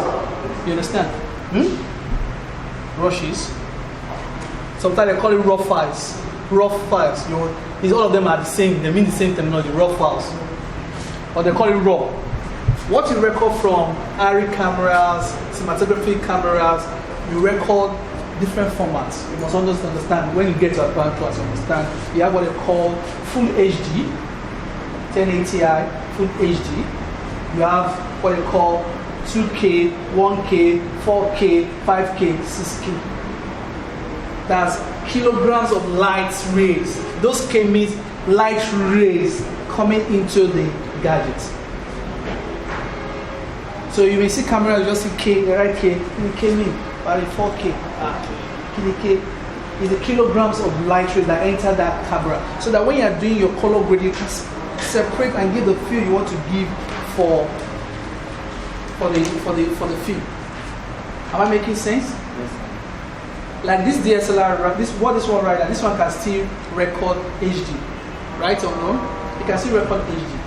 You understand? Rushes. Sometimes they call it raw files. Raw files. All of them are the same. They mean the same terminology, raw files. Or they call it raw. What you record from ARRI cameras, cinematography cameras, you record different formats. You must understand when you get to a class, you understand. You have what they call full HD, 1080i, full HD. You have what they call 2K, 1K, 4K, 5K, 6K. That's kilograms of light rays. Those K means light rays coming into the gadget. So you may see camera, you just see K, the right K, K mean, but 4K, K is the kilograms of light rays that enter that camera. So that when you are doing your color grading, you can separate and give the feel you want to give for the film. Am I making sense? Yes. Like this DSLR, this one right now, this one can still record HD, right or no? It can still record HD,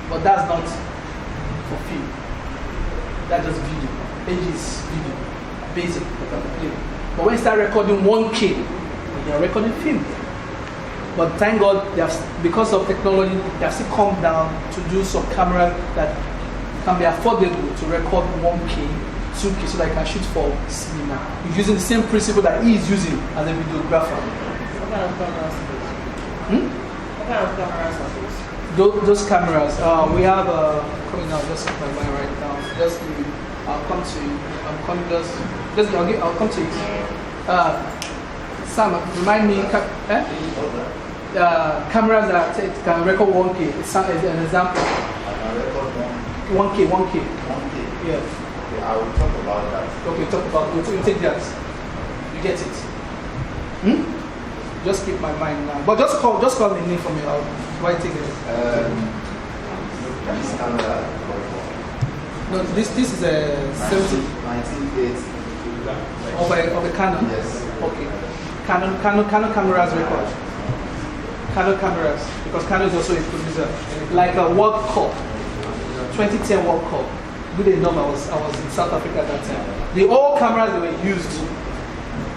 but that's not for film. That's just video. HD is video, basic. But when you start recording 1K, you're recording film. But thank God, because of technology, they have still come down to do some cameras that can be affordable to record 1K, 2K, so that you can shoot for cinema. You're using the same principle that he is using as a videographer. What kind of cameras are those? What kind of cameras are those? Those cameras, we have coming out. Just my mind right now. Just give me. I'll come to you. I'll come to you. Sam, remind me. Cameras that can record 1K. It's an example. 1K. 1K. Yeah. Okay, I will talk about that. Okay, talk about. You take that. You get it. Just keep my mind now. But just call the name for me. I'll take it. this camera? No, this is a 70 1980. of a Canon. Yes. Okay. Canon cameras record. Canon cameras, because Canon is also a producer. Like a World Cup, 2010 World Cup. Good enough, I was in South Africa at that time. The all cameras that were used,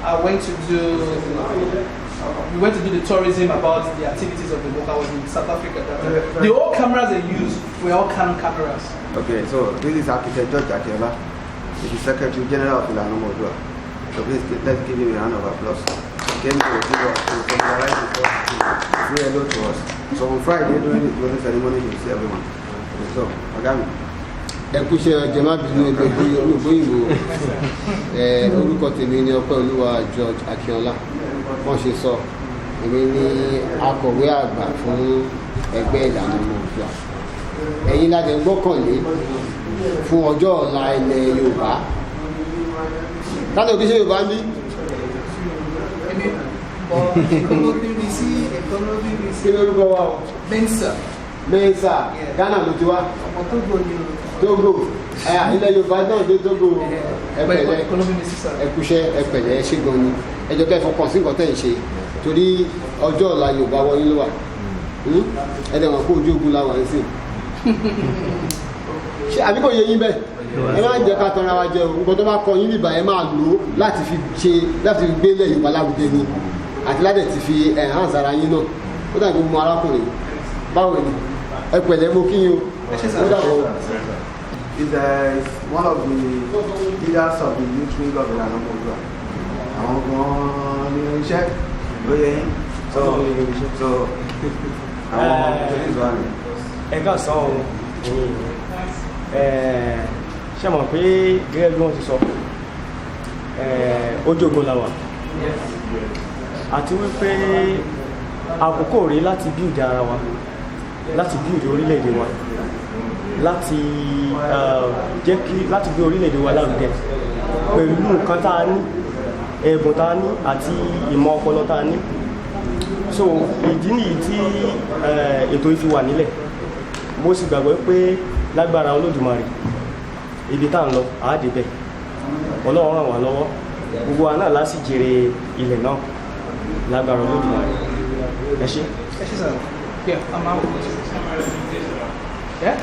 we went to do the tourism about the activities of the book. I was in South Africa at that time. The all cameras they used were all Canon cameras. Okay, so this is Architect George Akiola, the Secretary General of Ilana Modua. So please let's give him a round of applause. He came to give us to summarize the first to say hello to us. So on Friday during the closing ceremony, you will see everyone. So, Agami. Ẹkúṣẹ́ jẹ́má bínú olóògbóyìnbó orúkọ tèmi ní ọpẹ́ olúwa George Akínọlá wọ́n ṣe sọ èmi ní akọ̀wé àgbà fún ẹgbẹ́ ìlànà ọmọ Oòduà ẹ̀yin la dẹ̀ gbọ́kànlé fún ọjọ́ ọ̀la ilẹ̀ Yorùbá láti òkè ṣe Yorùbá ń bí. Kí ló rúkọ wa o? Mẹ́sà Ghana ló ti wá. Togo ilẹ̀ Yorùbá náà dé Togo ẹ̀pẹ̀lẹ́ ẹ̀kúṣẹ́ ẹ̀pẹ̀lẹ́ ṣé gan ni ẹjọ́ kẹ́ fọkàn sí nǹkan tẹ̀ ń ṣe torí ọjọ́ ọ̀la Yorùbá wọ̀nyí ló wà ẹ̀dẹ̀ wọn kó ojú ogun la wà ń sìn. Ṣé àbí kò yé yín bẹ́ẹ̀ ẹ máa ń jẹ́ ká tanra wa jẹ o nǹkan tó bá kọ yín bíbá ẹ máa lò ó láti fi gbé ilẹ̀ Yorùbá lárugẹ ni àti láti ti fi hàn sára yín náà ó dàbí mo arákùnrin báwo ni ẹ̀pẹ̀lẹ́ mo kí yín o ó dàbọ̀. Is one of the leaders of the youth wing of Ilana Modua. Àwọn gan-an ní iṣẹ́ lóye yín. So àwọn police wà ní. Ẹ̀ka sọ ohun ṣe mọ̀ pé gẹ́gẹ́ bí wọ́n ti sọ ojú ogun la wà àti wípé àkókò rí láti build ara wa láti build orílẹ̀-èdè wa láti gbé orílẹ̀-èdè wa lárugẹ pẹ̀lú nǹkan tá a ní ẹ̀bùn tá a ní àti ìmọ̀ ọpọlọ tá a ní so ìdí nìyí tí ètò ìfi wà nílẹ̀ mo sì gbàgbọ́ pé lágbára Olódùmarè ibi tá à ń lọ àádébẹ̀ Ọlọ́run ràn wá lọ́wọ́ gbogbo wa náà láti jèrè ilẹ̀ náà lágbára Olódùmarè ẹ ṣé. Yeah, I'm out. Yeah?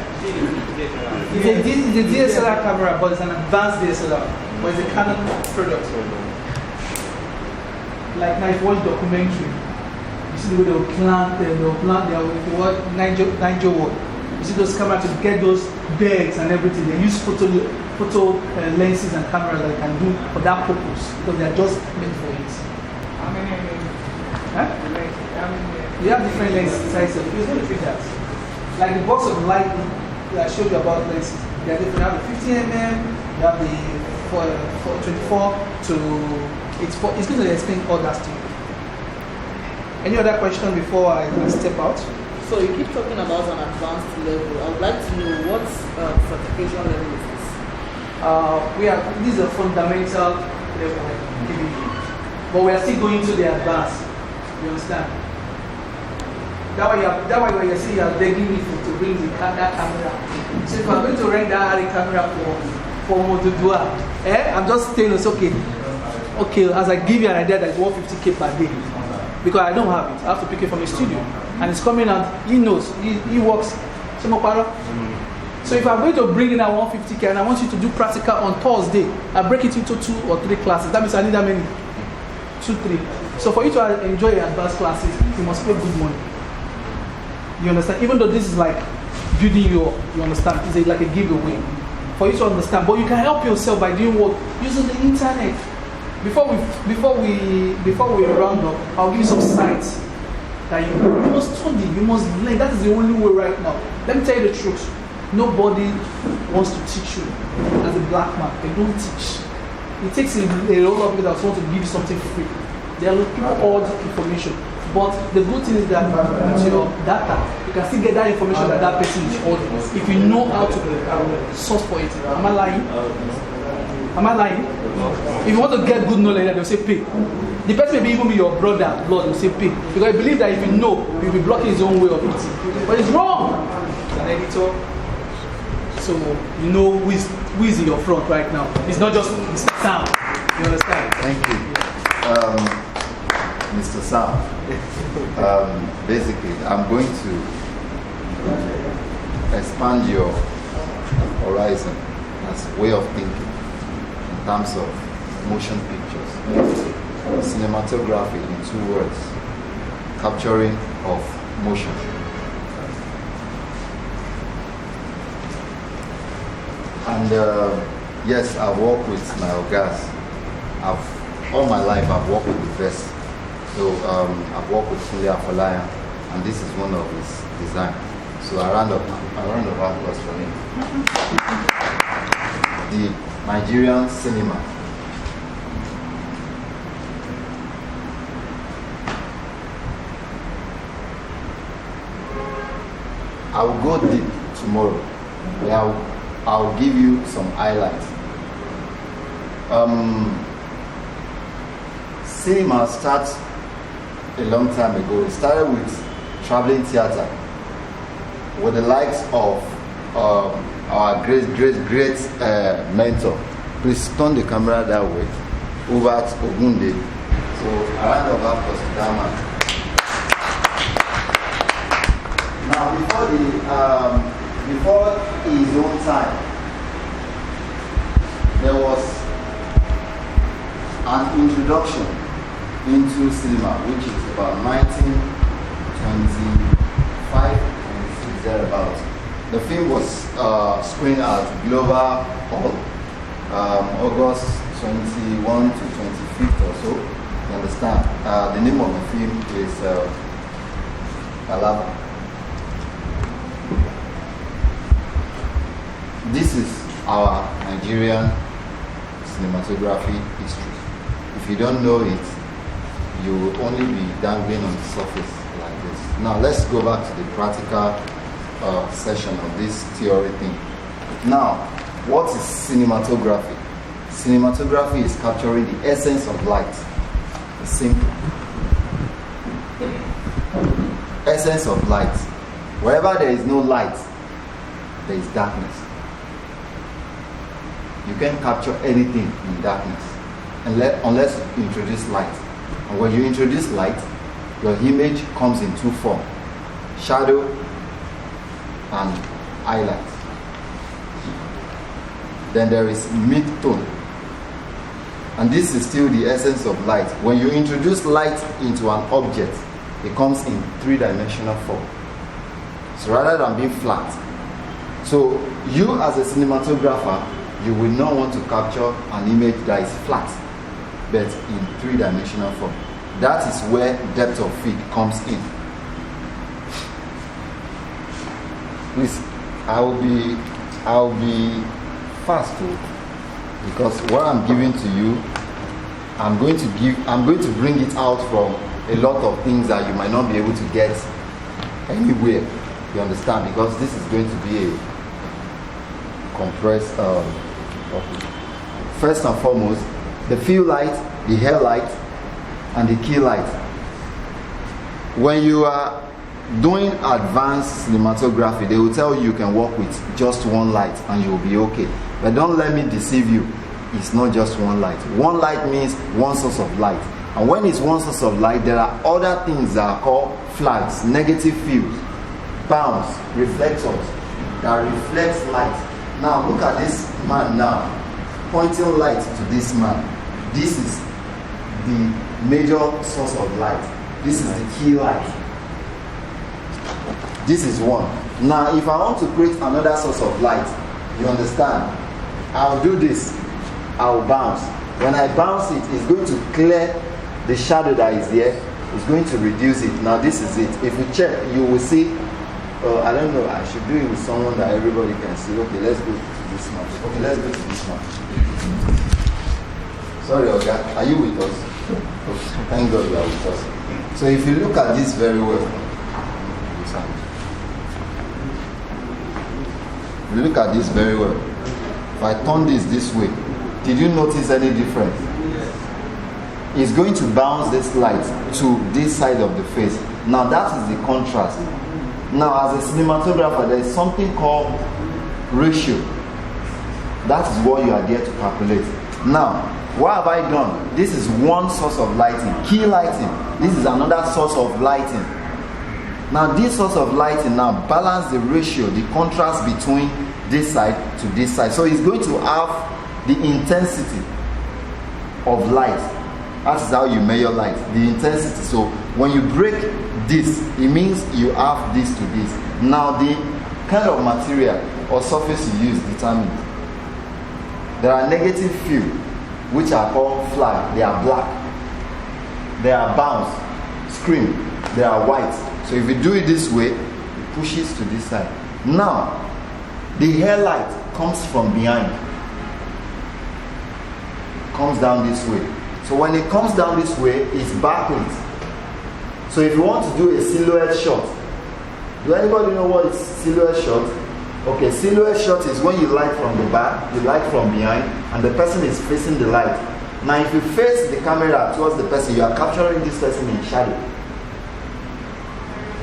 It's a DSLR camera, but it's an advanced DSLR. But it's a Canon product. Like now, if you watch documentary, you see the way they'll plant if you watch Niger World, you see those cameras to get those bags and everything. They use photo lenses and cameras that they can do for that purpose because they are just meant for it. How many? Huh? You have different lens sizes. It's going to fit that. Like the box of light that I showed you about lenses, they are different. You have the 15mm, you have the 24 to 84. It's going to explain all that to you. Any other question before I step out? So you keep talking about an advanced level. I would like to know what certification level is this? This is a fundamental level I'm giving you. But we are still going to the advanced. You understand? That way when you see you are begging me to bring that camera. So if I'm going to rent that camera for Modudua, I'm just saying it's okay. Okay, as I give you an idea that it's 150K per day. Because I don't have it. I have to pick it from a studio. And it's coming out, he knows, he works. So if I'm going to bring in that 150K and I want you to do practical on Thursday, I break it into 2 or 3 classes. That means I need that many. 2, 3. So for you to enjoy your advanced classes, you must pay good money. You understand? Even though this is like building you understand, it's like a giveaway for you to understand. But you can help yourself by doing what? Using the internet. Before we round up, I'll give you some sites that you must study, you must learn. That is the only way right now. Let me tell you the truth. Nobody wants to teach you as a black man. They don't teach. It takes a lot of people that want to give you something free. They are looking for all the information. But the good thing is that with your data, you can still get that information that person is holding. If you know how to source for it. Am I lying? If you want to get good knowledge, they'll say pay. The person may even be your brother, blood, they'll say pay. Because I believe that if you know, you'll be blocking his own way of it. But it's wrong. An editor, So you know who is in your front right now. It's not just Mr. Sam. You understand? Thank you. Mr. Sam. Basically, I'm going to expand your horizon as a way of thinking in terms of motion pictures. Cinematography in 2 words. Capturing of motion. And yes, I've worked with my ogas. All my life I've worked with the best. So I've worked with Fully Afalaya, and this is one of his designs. So a round of applause for him. The Nigerian cinema. I will go deep tomorrow. I'll give you some highlights. Cinema starts a long time ago. It started with traveling theater, with the likes of our great mentor. Please turn the camera that way. Hubert Ogunde. So a round of applause to that man. Now, before his own time, there was an introduction into cinema, which is about 1925, 26, thereabouts. The film was screened at Global Hall, August 21 to 25th or so. You understand? The name of the film is Alaba. This is our Nigerian cinematography history. If you don't know it, you will only be dangling on the surface like this. Now let's go back to the practical session of this theory thing. Now, what is cinematography? Cinematography is capturing the essence of light. It's simple. Essence of light. Wherever there is no light, there is darkness. You can't capture anything in darkness unless you introduce light. And when you introduce light, your image comes in 2 forms: shadow and highlight. Then there is mid-tone. And this is still the essence of light. When you introduce light into an object, it comes in 3-dimensional form. So rather than being flat. So you as a cinematographer, you will not want to capture an image that is flat, but in 3-dimensional form. That is where depth of field comes in. Please, I'll be fast too, because what I'm giving to you, I'm going to bring it out from a lot of things that you might not be able to get anywhere. You understand? Because this is going to be a compressed topic. First and foremost, the field light, the hair light, and the key light. When you are doing advanced cinematography, they will tell you can work with just one light and you'll be okay. But don't let me deceive you. It's not just one light. One light means one source of light. And when it's one source of light, there are other things that are called flags, negative fields, bounds, reflectors that reflects light. Now look at this man now, pointing light to this man. This is the major source of light. This is the key light. This is one. Now if I want to create another source of light, you understand, I'll do this. I'll bounce. When I bounce it, it's going to clear the shadow that is there. It's going to reduce it. Now this is it. If you check, you will see, I don't know, I should do it with someone that everybody can see. Okay, let's go to this one. Okay, let's go to this one. Sorry, Oga, are you with us? Okay. Thank God you are with us. So if you look at this very well, if you look at this very well, if I turn this way, did you notice any difference? Yes. It's going to bounce this light to this side of the face. Now that is the contrast. Now as a cinematographer, there is something called ratio. That is what you are there to calculate. Now, what have I done? This is one source of lighting, key lighting. This is another source of lighting. Now, this source of lighting now balance the ratio, the contrast between this side to this side. So it's going to have the intensity of light. That is how you measure light, the intensity. So when you break this, it means you have this to this. Now, the kind of material or surface you use determines. There are negative few, which are called flag. They are black. They are bounce, screen. They are white. So if you do it this way, it pushes to this side. Now, the hair light comes from behind. Comes down this way. So when it comes down this way, it's backlit. So if you want to do a silhouette shot, do anybody know what is silhouette shot? Okay, silhouette shot is when you light from the back, you light from behind, and the person is facing the light. Now if you face the camera towards the person, you are capturing this person in shadow.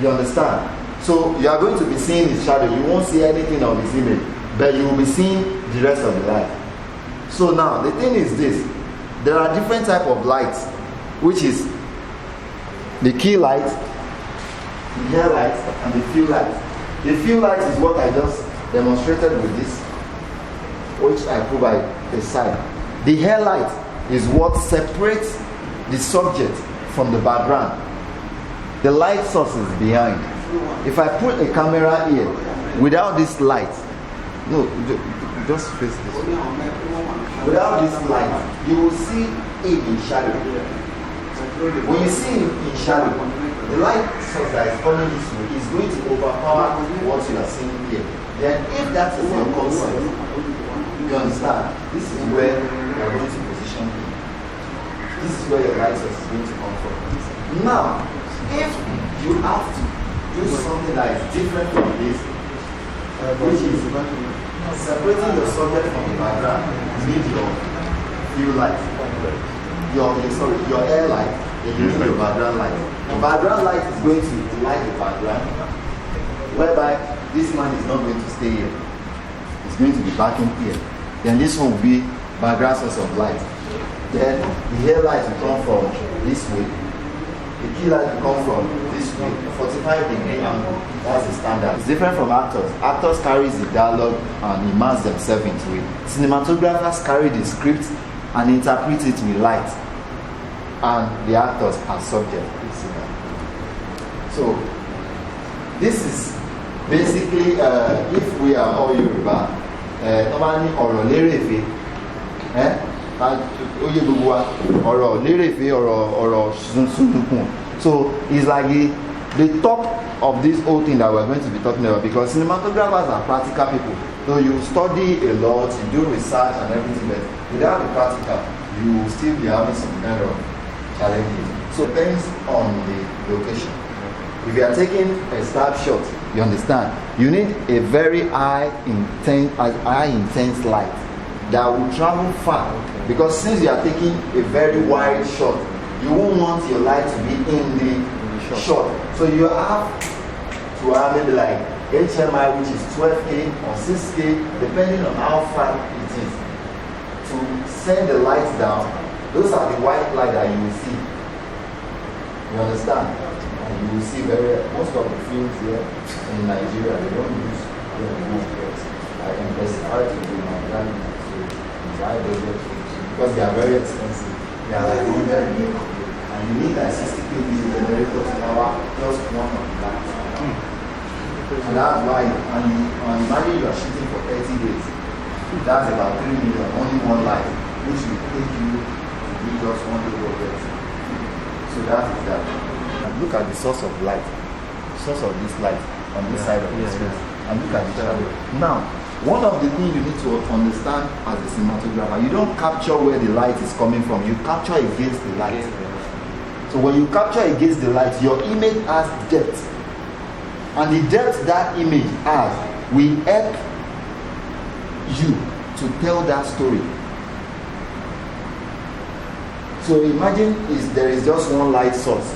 You understand? So you are going to be seeing his shadow. You won't see anything of his image, but you will be seeing the rest of the light. So now the thing is this: there are different type of lights, which is the key light, the hair light, and the field light. The field light is what I just demonstrated with this, which I put by the side. The hair light is what separates the subject from the background. The light source is behind. If I put a camera here without this light, no, just face this. Without this light, you will see it in shadow. When you see it in shadow, the light source that is coming this way is going to overpower what you are seeing here. Then if that is your concept, you understand, this is where you are going to position it. This is where your light source is going to come from. Now, if you have to do something that is different from this, which is separating your subject from the background, you need your field light. Your air light, you need your background light. The background light is going to light the background, whereby this man is not going to stay here. It's going to be back in here. Then this one will be background source of light. Then the hair light will come from this way. The key light will come from this way, 45-degree angle. That's the standard. It's different from actors. Actors carry the dialogue and immerse themselves into it. Cinematographers carry the script and interpret it with light. And the actors are subject. So, this is basically, if we are all Yoruba, normally ọ̀rọ̀ lérèfé, oyè gbogbo wa ọ̀rọ̀ lérèfé ọ̀rọ̀ sunukun. So it's like the top of this whole thing that we're going to be talking about, because cinematographers are practical people. So you study a lot, you do research and everything, but without the practical, you will still be having some kind of challenges. So it depends on the location. If you are taking a snapshot, you understand, you need a very high intense light that will travel far. Because since you are taking a very wide shot, you won't want your light to be in the shot. So you have to have maybe like HMI, which is 12K or 6K, depending on how far it is, to send the lights down. Those are the white light that you will see. You understand? And you will see most of the films here in Nigeria, they don't use films. I can specify to do my brand. Because they are very expensive. They are like 100 million. And you need like 60 kV generator to power just one of the lights. And that's why, and imagine you are shooting for 30 days. That's about 3 million, only one light, which will take you to do just one day of it. So that is that. And look at the source of light, source of this light on this side of the screen. And look at the shadow. Now, one of the things you need to understand as a cinematographer, you don't capture where the light is coming from, you capture against the light. So when you capture against the light, your image has depth. And the depth that image has will help you to tell that story. So imagine there is just one light source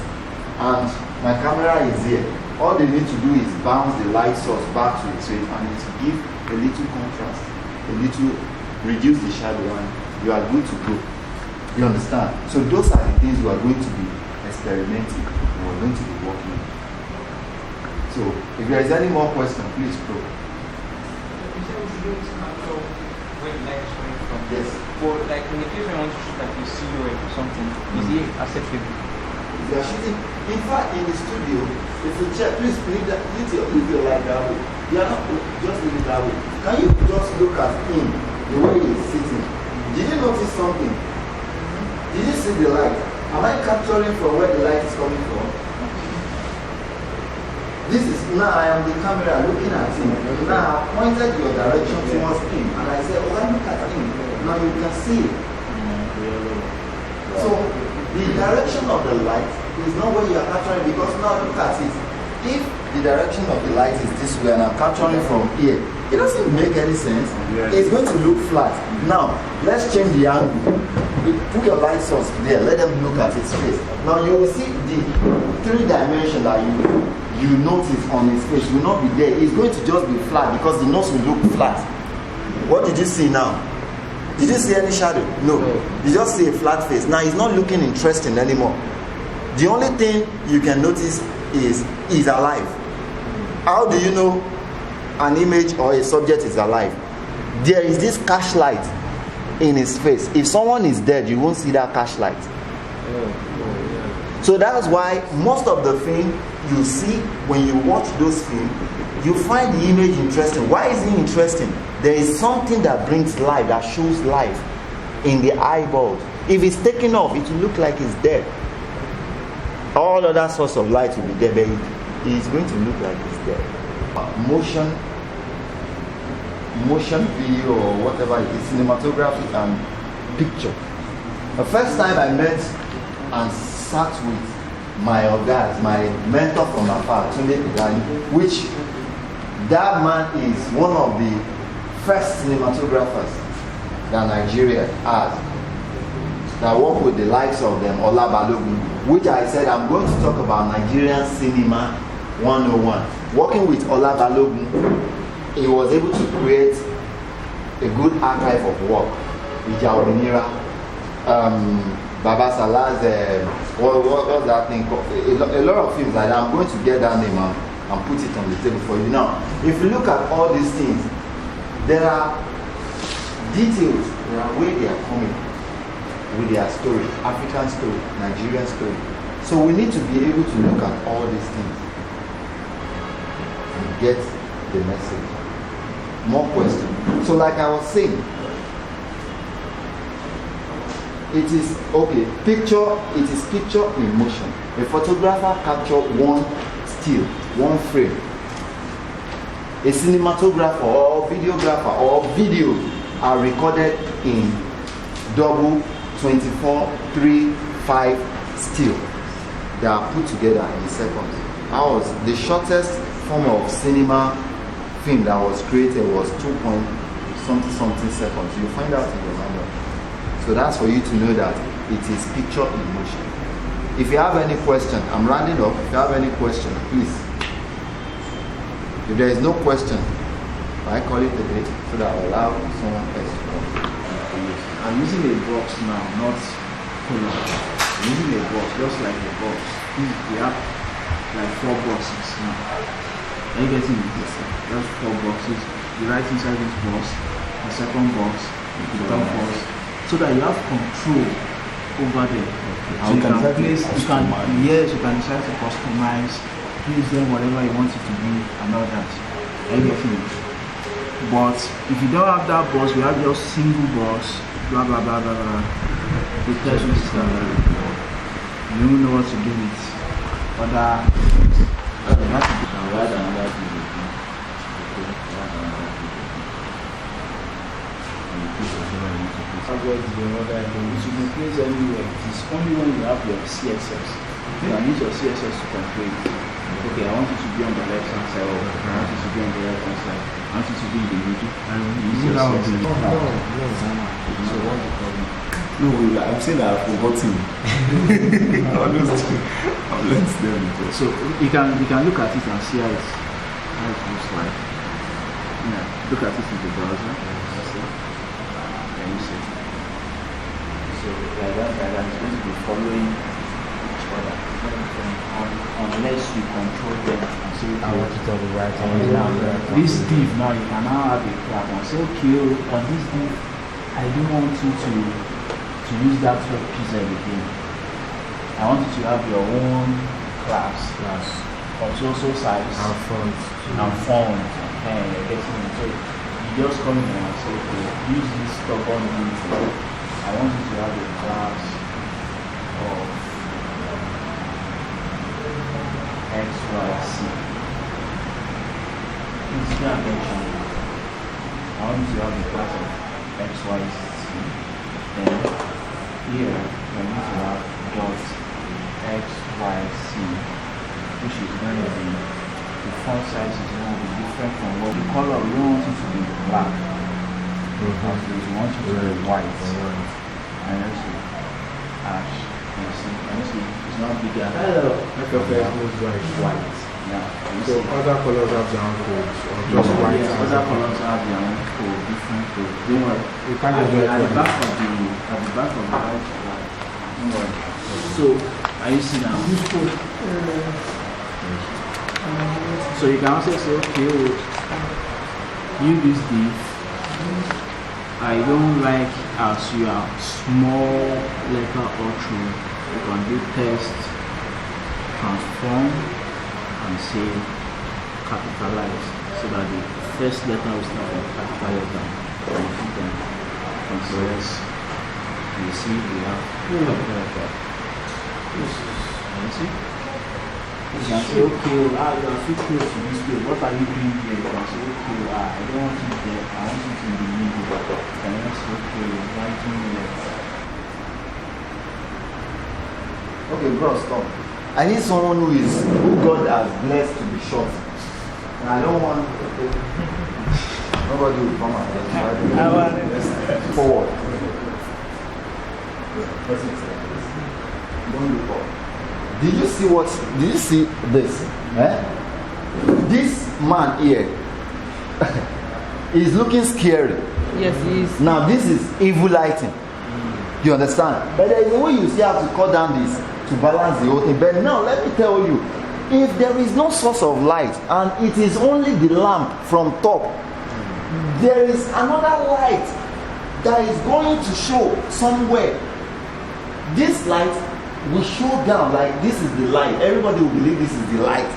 and my camera is here. all they need to do is bounce the light source back to its face, and it will give a little contrast, a little reduce the shadow, and you are good to go. You understand? So those are the things you are going to be experimenting, you are going to be working on. So if there is any more question, please go. Yes. For like in the case when you want to shoot like a silhouette or something, is it acceptable? If you are shooting, in fact, in the studio, if you check, please leave your light that way. You are not just leave it that way. Can you just look at him, the way he is sitting? Did you notice something? Did you see the light? Am I capturing from where the light is coming from? This is, now I am the camera looking at him. Now I pointed your direction towards him, and I said, oh, look at him. Now you can see it. So the direction of the light is not where you are capturing, because now look at it. If the direction of the light is this way and I'm capturing from here, it doesn't make any sense. It's going to look flat. Now let's change the angle. Put your light source there, let them look at its face. Now you will see the 3 dimension that you notice on his face will not be there. It's going to just be flat because the nose will look flat. What did you see now? Did you see any shadow? No. You just see a flat face. Now he's not looking interesting anymore. The only thing you can notice is he's alive. How do you know an image or a subject is alive? There is this cash light in his face. If someone is dead, you won't see that cash light. So that's why most of the film you see when you watch those films, you find the image interesting. Why is it interesting? There is something that brings life, that shows life in the eyeballs. If it's taken off, it will look like it's dead. All other source of light will be there, but it is going to look like it's dead. Motion video or whatever it is, cinematography and picture. The first time I met and sat with my guys, my mentor from afar, Tunde Pidani, which that man is one of the first cinematographers that Nigeria has, that work with the likes of them, Ola Balogun, which I said I'm going to talk about Nigerian Cinema 101. Working with Ola Balogun, he was able to create a good archive of work. Ija Ominira, Baba Salah's, what's that thing called? A lot of films like that. I'm going to get that name and put it on the table for you. Now, if you look at all these things, there are details, there are where they are coming with their story, African story, Nigerian story. So we need to be able to look at all these things and get the message. More questions. So like I was saying, it is okay, it is picture in motion. A photographer captures one still, one frame. A cinematographer or videographer or video are recorded in double, 24, 3, 5 still. They are put together in seconds. That was the shortest form of cinema film that was created was 2.something seconds. You find out in the manual. So that's for you to know that it is picture in motion. If you have any question, I'm rounding up. If you have any question, please. If there is no question, I call it a day so that I'll allow someone else to come. I'm using a box now, not color. I'm using a box, just like a box. We have like 4 boxes now. Are you getting it? Yes, sir. Just 4 boxes. You write inside this box, the second box, the third box, so that you have control over them. So you can place, you can decide to customize, use them whatever you want it to be and all that. Are you getting it? But if you don't have that box, we have just single box, blah blah blah blah blah. The person is you don't know what to do with other it should be placed anywhere. It's only when you have your CSS. You can use your CSS to control it. Okay, I want it to be on the left hand side, or I want it to be on the right hand side. I want it to be in the middle. And use your CSS. So what's the problem? No, I'm saying that I've forgotten. I've learned them. So you can look at it and see how it looks like. Yeah, look at it in the browser. Can you see? So like that is going to be following each other. Unless you control them and say, okay, I want to tell the right hand. This div now, you can now have a clap and say, okay, on this div, I don't want you to use that web pixel again. I want you to have your own class. Also size and font. And getting it. So you just come in and say, okay, use this stubborn div. I want you to have a class of XYZ. Please pay attention. I want you to have a class of XYZ. Then here we need to have dot XYZ, which is going to be the font size is going to be different from what the color. We don't want it to be black. We want it to be white. And also ash. You see, it's not bigger. YPF'S white. Yeah. So other colors have their own codes, or just white? Yeah, other colors have their own code, different code. Don't worry. You can't just do it at the back of the white. Don't worry. So are you seeing now? So you can also say, okay, you use this. I don't like as you are small letter outro. You can do test, transform, and say capitalize, so that the first letter will start with capital letter. And you can consider. You see, we have capital letter. You see? You can say, okay, you are too close to this place. What are you doing here? You can say, okay, I don't want it there. I want it in the middle. And you say, okay, writing here. Okay, bro, stop. I need someone who God has blessed to be short. And I don't want nobody will come and forward. Don't look up. Did you see this? This man here is looking scary. Yes, he is. Now this is evil lighting. You understand? But there is a way you still have to cut down this to balance the whole thing. But now let me tell you, if there is no source of light and it is only the lamp from top, there is another light that is going to show somewhere. This light will show down like this is the light. Everybody will believe this is the light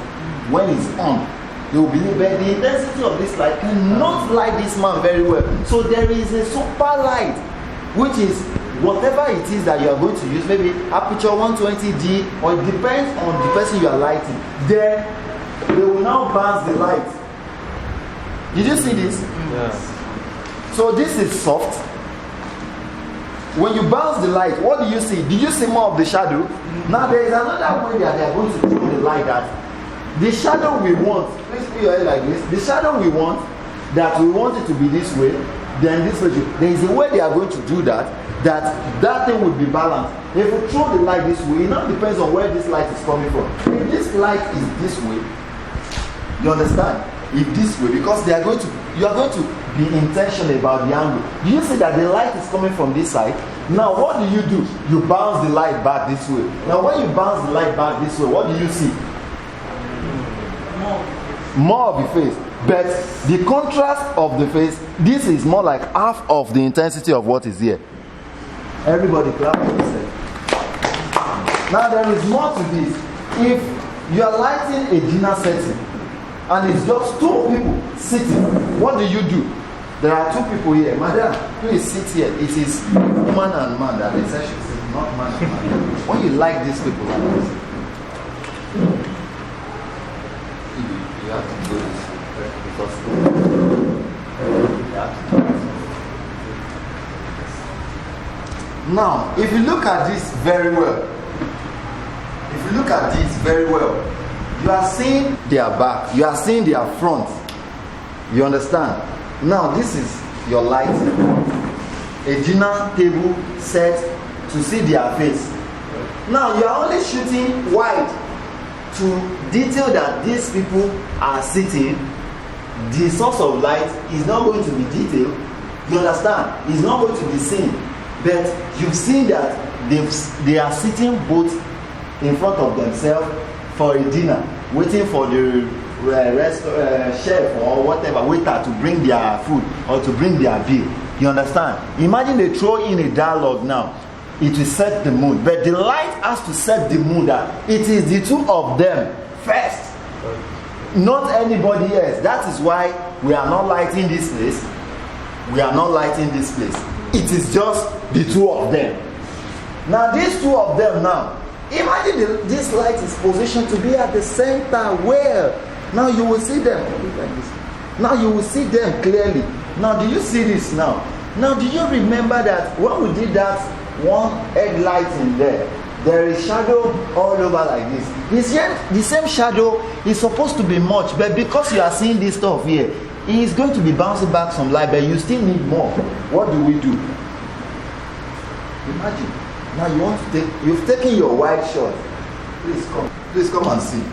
when it's on. They will believe, but the intensity of this light cannot light this man very well. So there is a super light, which is whatever it is that you are going to use, maybe aperture 120D, or it depends on the person you are lighting. Then they will now bounce the light. Did you see this? Yes. So this is soft. When you bounce the light, what do you see? Did you see more of the shadow? Now there is another way that they are going to throw the light at. The shadow we want, please put your head like this. The shadow we want, that we want it to be this way, then this way. There is a way they are going to do that thing will be balanced. If we throw the light this way, it now depends on where this light is coming from. If this light is this way, you understand? If this way, because you are going to be intentional about the angle. Do you see that the light is coming from this side? Now what do? You bounce the light back this way. Now when you bounce the light back this way, what do you see? More of the face. But the contrast of the face, this is more like half of the intensity of what is here. Everybody clap for yourself. Now there is more to this. If you are lighting a dinner setting and it's just two people sitting, what do? There are two people here. Madam, please sit here. It is woman and man that the session is not man and man. When you like these people like this, you have to do this because you have to do this. Now, if you look at this very well, you are seeing their back, you are seeing their front. You understand? Now, this is your lighting. a dinner table set to see their face. Now you are only shooting wide to detail that these people are sitting. The source of light is not going to be detailed. You understand? It's not going to be seen. But you've seen that they are sitting both in front of themselves for a dinner, waiting for the chef or whatever waiter to bring their food or to bring their bill. You understand? Imagine they throw in a dialogue now. It will set the mood. But the light has to set the mood that it is the two of them first, not anybody else. That is why we are not lighting this place. We are not lighting this place. It is just the two of them. Now these two of them now, imagine this light is positioned to be at the center where now you will see them. Like this. Now you will see them clearly. Now do you see this now? Now do you remember that when we did that one headlight in there is shadow all over like this. The same shadow is supposed to be much, but because you are seeing this stuff here, it is going to be bouncing back some light, but you still need more. What do we do? Imagine. Now you want to you've taken your wide shot. Please come and see.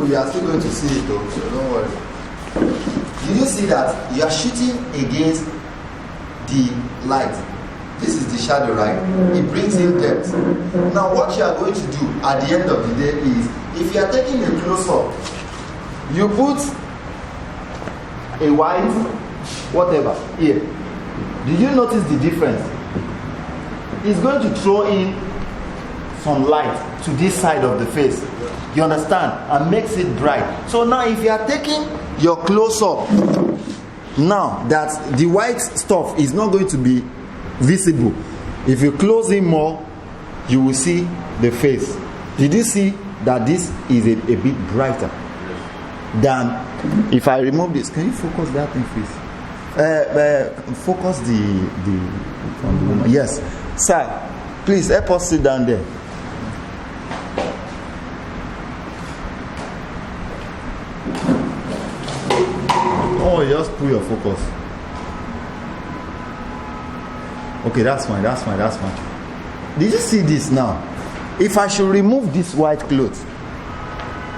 You are still going to see it though, so don't worry. Did you see that you are shooting against the light? This is the shadow, right? It brings in depth. Now what you are going to do at the end of the day is, if you are taking a close-up, you put a white whatever here. Do you notice the difference? It's going to throw in some light to this side of the face. You understand? And makes it bright. So now if you are taking your close-up, now that the white stuff is not going to be visible. If you close in more, you will see the face. Did you see that this is a bit brighter than if I remove this? Can you focus that in face? Focus the woman. Yes, sir. Please help us sit down there. Oh, just put your focus. Okay, that's fine. Did you see this now? If I should remove this white cloth,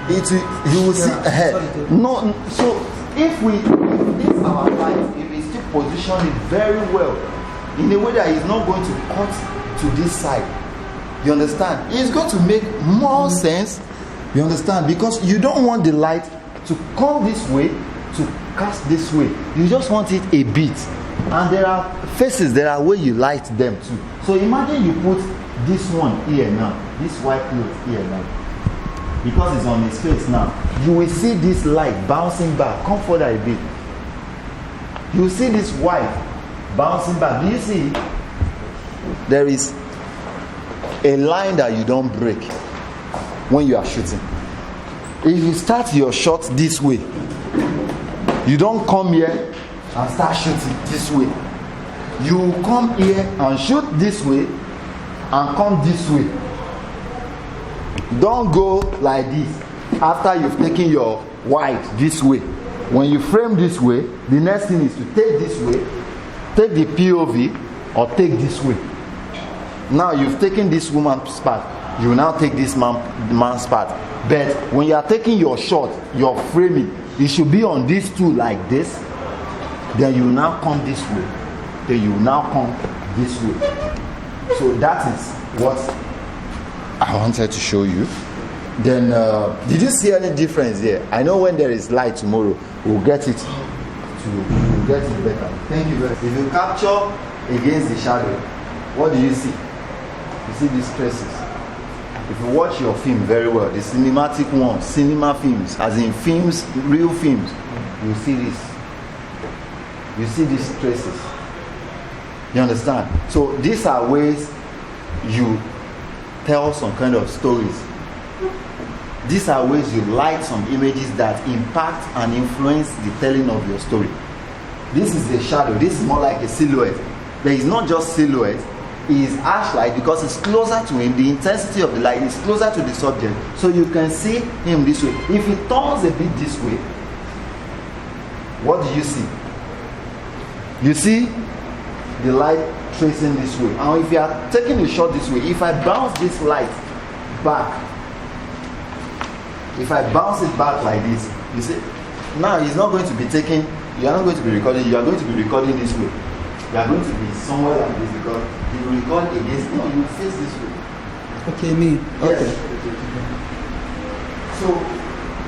you will see ahead. No, so if our light, if we still position it very well, in a way that it's not going to cut to this side, you understand? It's going to make more sense, you understand? Because you don't want the light to come this way, to cast this way. You just want it a bit. And there are faces, there are ways you light them too. So imagine you put this one here now, this white cloth here now, because it's on his face now. You will see this light bouncing back. Come further a bit. You will see this white bouncing back. Do you see? There is a line that you don't break when you are shooting. If you start your shot this way, you don't come here and start shooting this way. You come here and shoot this way and come this way. Don't go like this after you've taken your white this way. When you frame this way, the next thing is to take this way, take the POV, or take this way. Now you've taken this woman's part, you will now take this man's part. But when you are taking your shot, your framing, it should be on these two like this. Then you will now come this way. Then you will now come this way. So that is what I wanted to show you. Then did you see any difference there? I know when there is light tomorrow, we'll get it better. Thank you very much. If you capture against the shadow, what do you see? You see these traces. If you watch your film very well, the cinematic ones, cinema films, as in films, real films, you see this. You see these traces. You understand? So these are ways you tell some kind of stories. These are ways you light some images that impact and influence the telling of your story. This is a shadow. This is more like a silhouette. But it's not just silhouette. It is harsh light because it's closer to him. The intensity of the light is closer to the subject. So you can see him this way. If he turns a bit this way, what do you see? You see the light tracing this way. And if you are taking a shot this way, if I bounce this light back, if I bounce it back like this, you see, now it's not going to be taken, you are not going to be recording, you are going to be recording this way. You are going to be somewhere like this because you record against, no, you face this way. Okay, me. Yes. Okay. So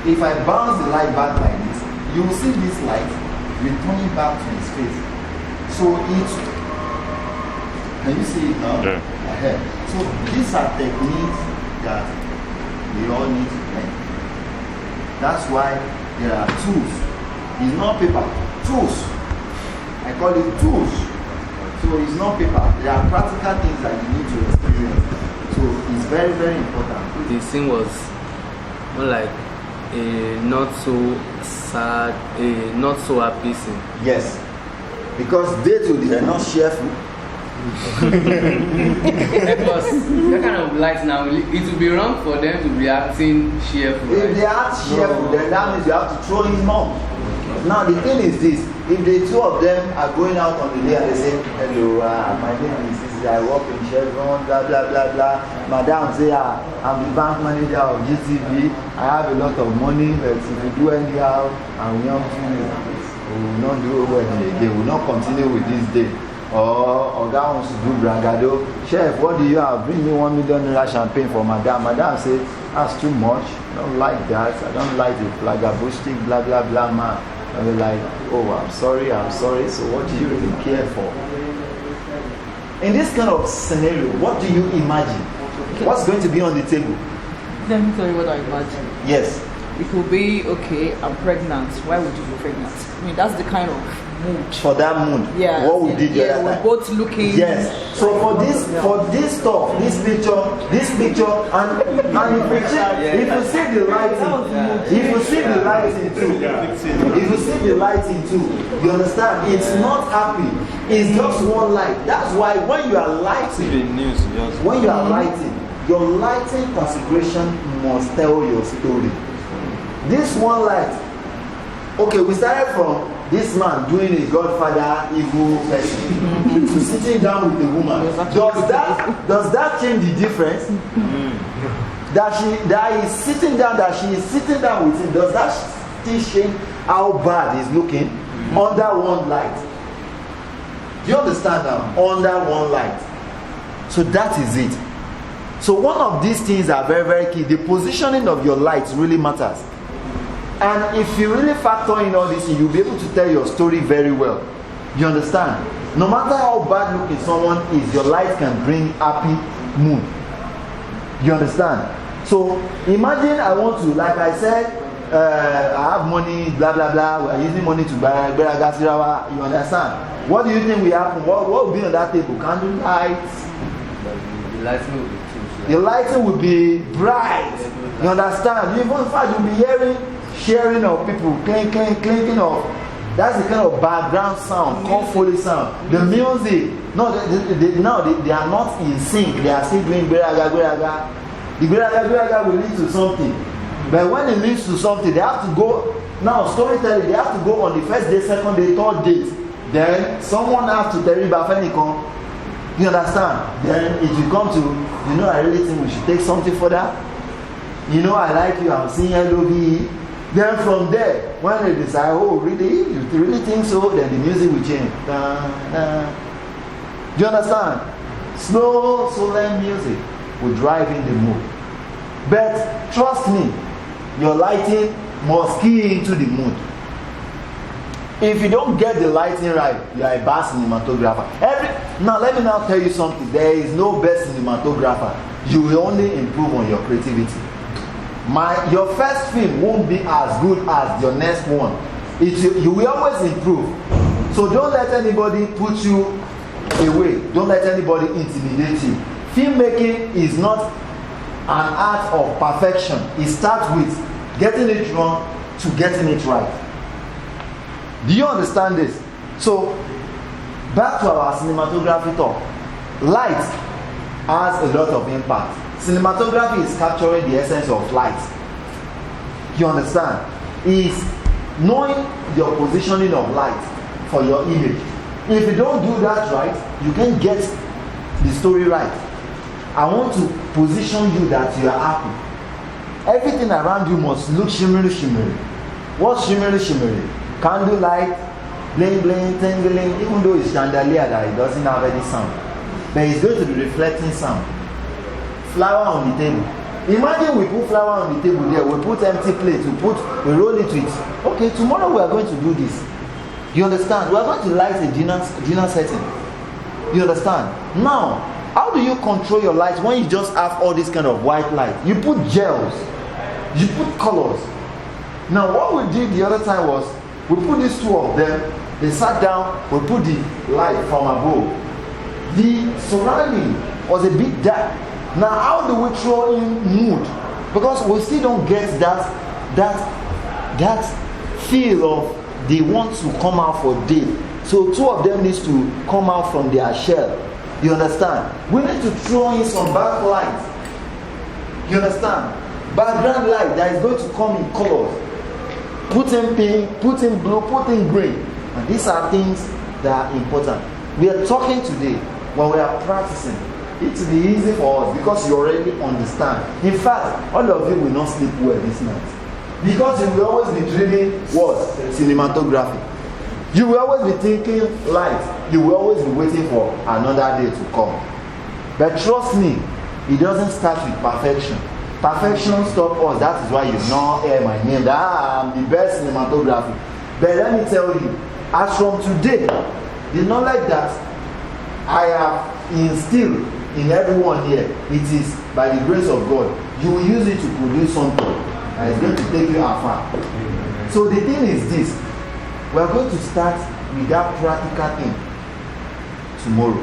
if I bounce the light back like this, you will see this light returning back to his face. So can you see it now? Yeah. Ahead. So these are techniques that we all need to learn. That's why there are tools. It's not paper. Tools. I call it tools. So it's not paper. There are practical things that you need to experience. So it's very, very important. The scene was more like a not so sad, a not so happy scene. Yes. Because they too, they are not cheerful. Because that kind of light now, it would be wrong for them to be acting cheerful. If they act cheerful, then that means you have to throw him off. Now the thing is this, if the two of them are going out on the day and they say, hello, my name is this, I work in Chevron, blah, blah, blah, blah. Madam say, I'm the bank manager of GTV, I have a lot of money, but if you do anyhow, and we don't do it, we will not do it well again, we will not continue with this day. Or that wants to do bragado. Chef, what do you have? Bring me $1 million champagne for madam. Madam says, that's too much. I don't like that. I don't like the flagabustic, blah, blah, blah, man. And they're like, oh, I'm sorry. So what do you really care for? In this kind of scenario, what do you imagine? Okay. What's going to be on the table? Let me tell you what I imagine. Yes. It could be, okay, I'm pregnant. Why would you be pregnant? I mean, that's the kind of mood. For that mood. Yeah. What we did the other we're time. both looking. Yes. So for this stuff, this picture, and if you see the lighting too, you understand? It's not happy. It's just one light. That's why when you are lighting, your lighting configuration must tell your story. This one light. Okay, we started from this man doing a Godfather evil person to sitting down with a woman. Does that change the difference? That she is sitting down with him, does that still change how bad he's looking under one light? Do you understand now? Under one light. So that is it. So one of these things are very, very key. The positioning of your lights really matters. And if you really factor in all this, you'll be able to tell your story very well. You understand? No matter how bad looking someone is, your light can bring happy mood. You understand? So imagine I want to, like I said, I have money, blah, blah, blah. We're using money to buy Gasirawa. You understand? What do you think will happen? What will be on that table? Candle lights? The lighting will be bright. You understand? Even in fact, you'll be hearing sharing of people, clinking of. That's the kind of background sound, Foley sound. The music, they are not in sync. They are still doing Gberaga. The Gberaga will lead to something. But when it leads to something, they have to go. Now, storytelling, they have to go on the first day, second day, third day. Then someone has to tell you about Fenicon. You understand? Then it will come to, I really think we should take something for that. I like you, I'm seeing LOBE. Then from there, when they decide, oh, really? You really think so? Then the music will change. Do you understand? Slow, solemn music will drive in the mood. But trust me, your lighting must key into the mood. If you don't get the lighting right, you are a bad cinematographer. Now, let me now tell you something. There is no best cinematographer. You will only improve on your creativity. Your first film won't be as good as your next one. You will always improve. So don't let anybody put you away. Don't let anybody intimidate you. Filmmaking is not an art of perfection. It starts with getting it wrong to getting it right. Do you understand this? So, back to our cinematography talk. Light has a lot of impact. Cinematography is capturing the essence of light. You understand? Is knowing your positioning of light for your image. If you don't do that right, you can get the story right. I want to position you that you are happy. Everything around you must look shimmery, shimmery. What's shimmery, shimmery? Candlelight, bling, bling, tingling, even though it's chandelier that it doesn't have any sound. But it's going to be reflecting sound. Flower on the table. Imagine we put flower on the table there, we put empty plates, we roll it with. Okay, tomorrow we are going to do this. You understand? We are going to light a dinner setting. You understand? Now, how do you control your light when you just have all this kind of white light? You put gels, you put colors. Now, what we did the other time was, we put these two of them, they sat down, we put the light from above. The surrounding was a bit dark. Now, how do we throw in mood? Because we still don't get that feel of they want to come out for date. So two of them needs to come out from their shell. You understand? We need to throw in some backlight. You understand? Background light that is going to come in colors. Put in pink, put in blue, put in green. And these are things that are important. We are talking today when we are practicing. It will be easy for us because you already understand. In fact, all of you will not sleep well this night. Because you will always be dreaming what? Cinematography. You will always be thinking light. You will always be waiting for another day to come. But trust me, it doesn't start with perfection. Perfection stops us. That is why you now hear my name. I'm the best cinematography. But let me tell you, as from today, the knowledge that I have instilled in everyone here, it is by the grace of God. You will use it to produce something that is going to take you afar. So the thing is this. We are going to start with that practical thing tomorrow.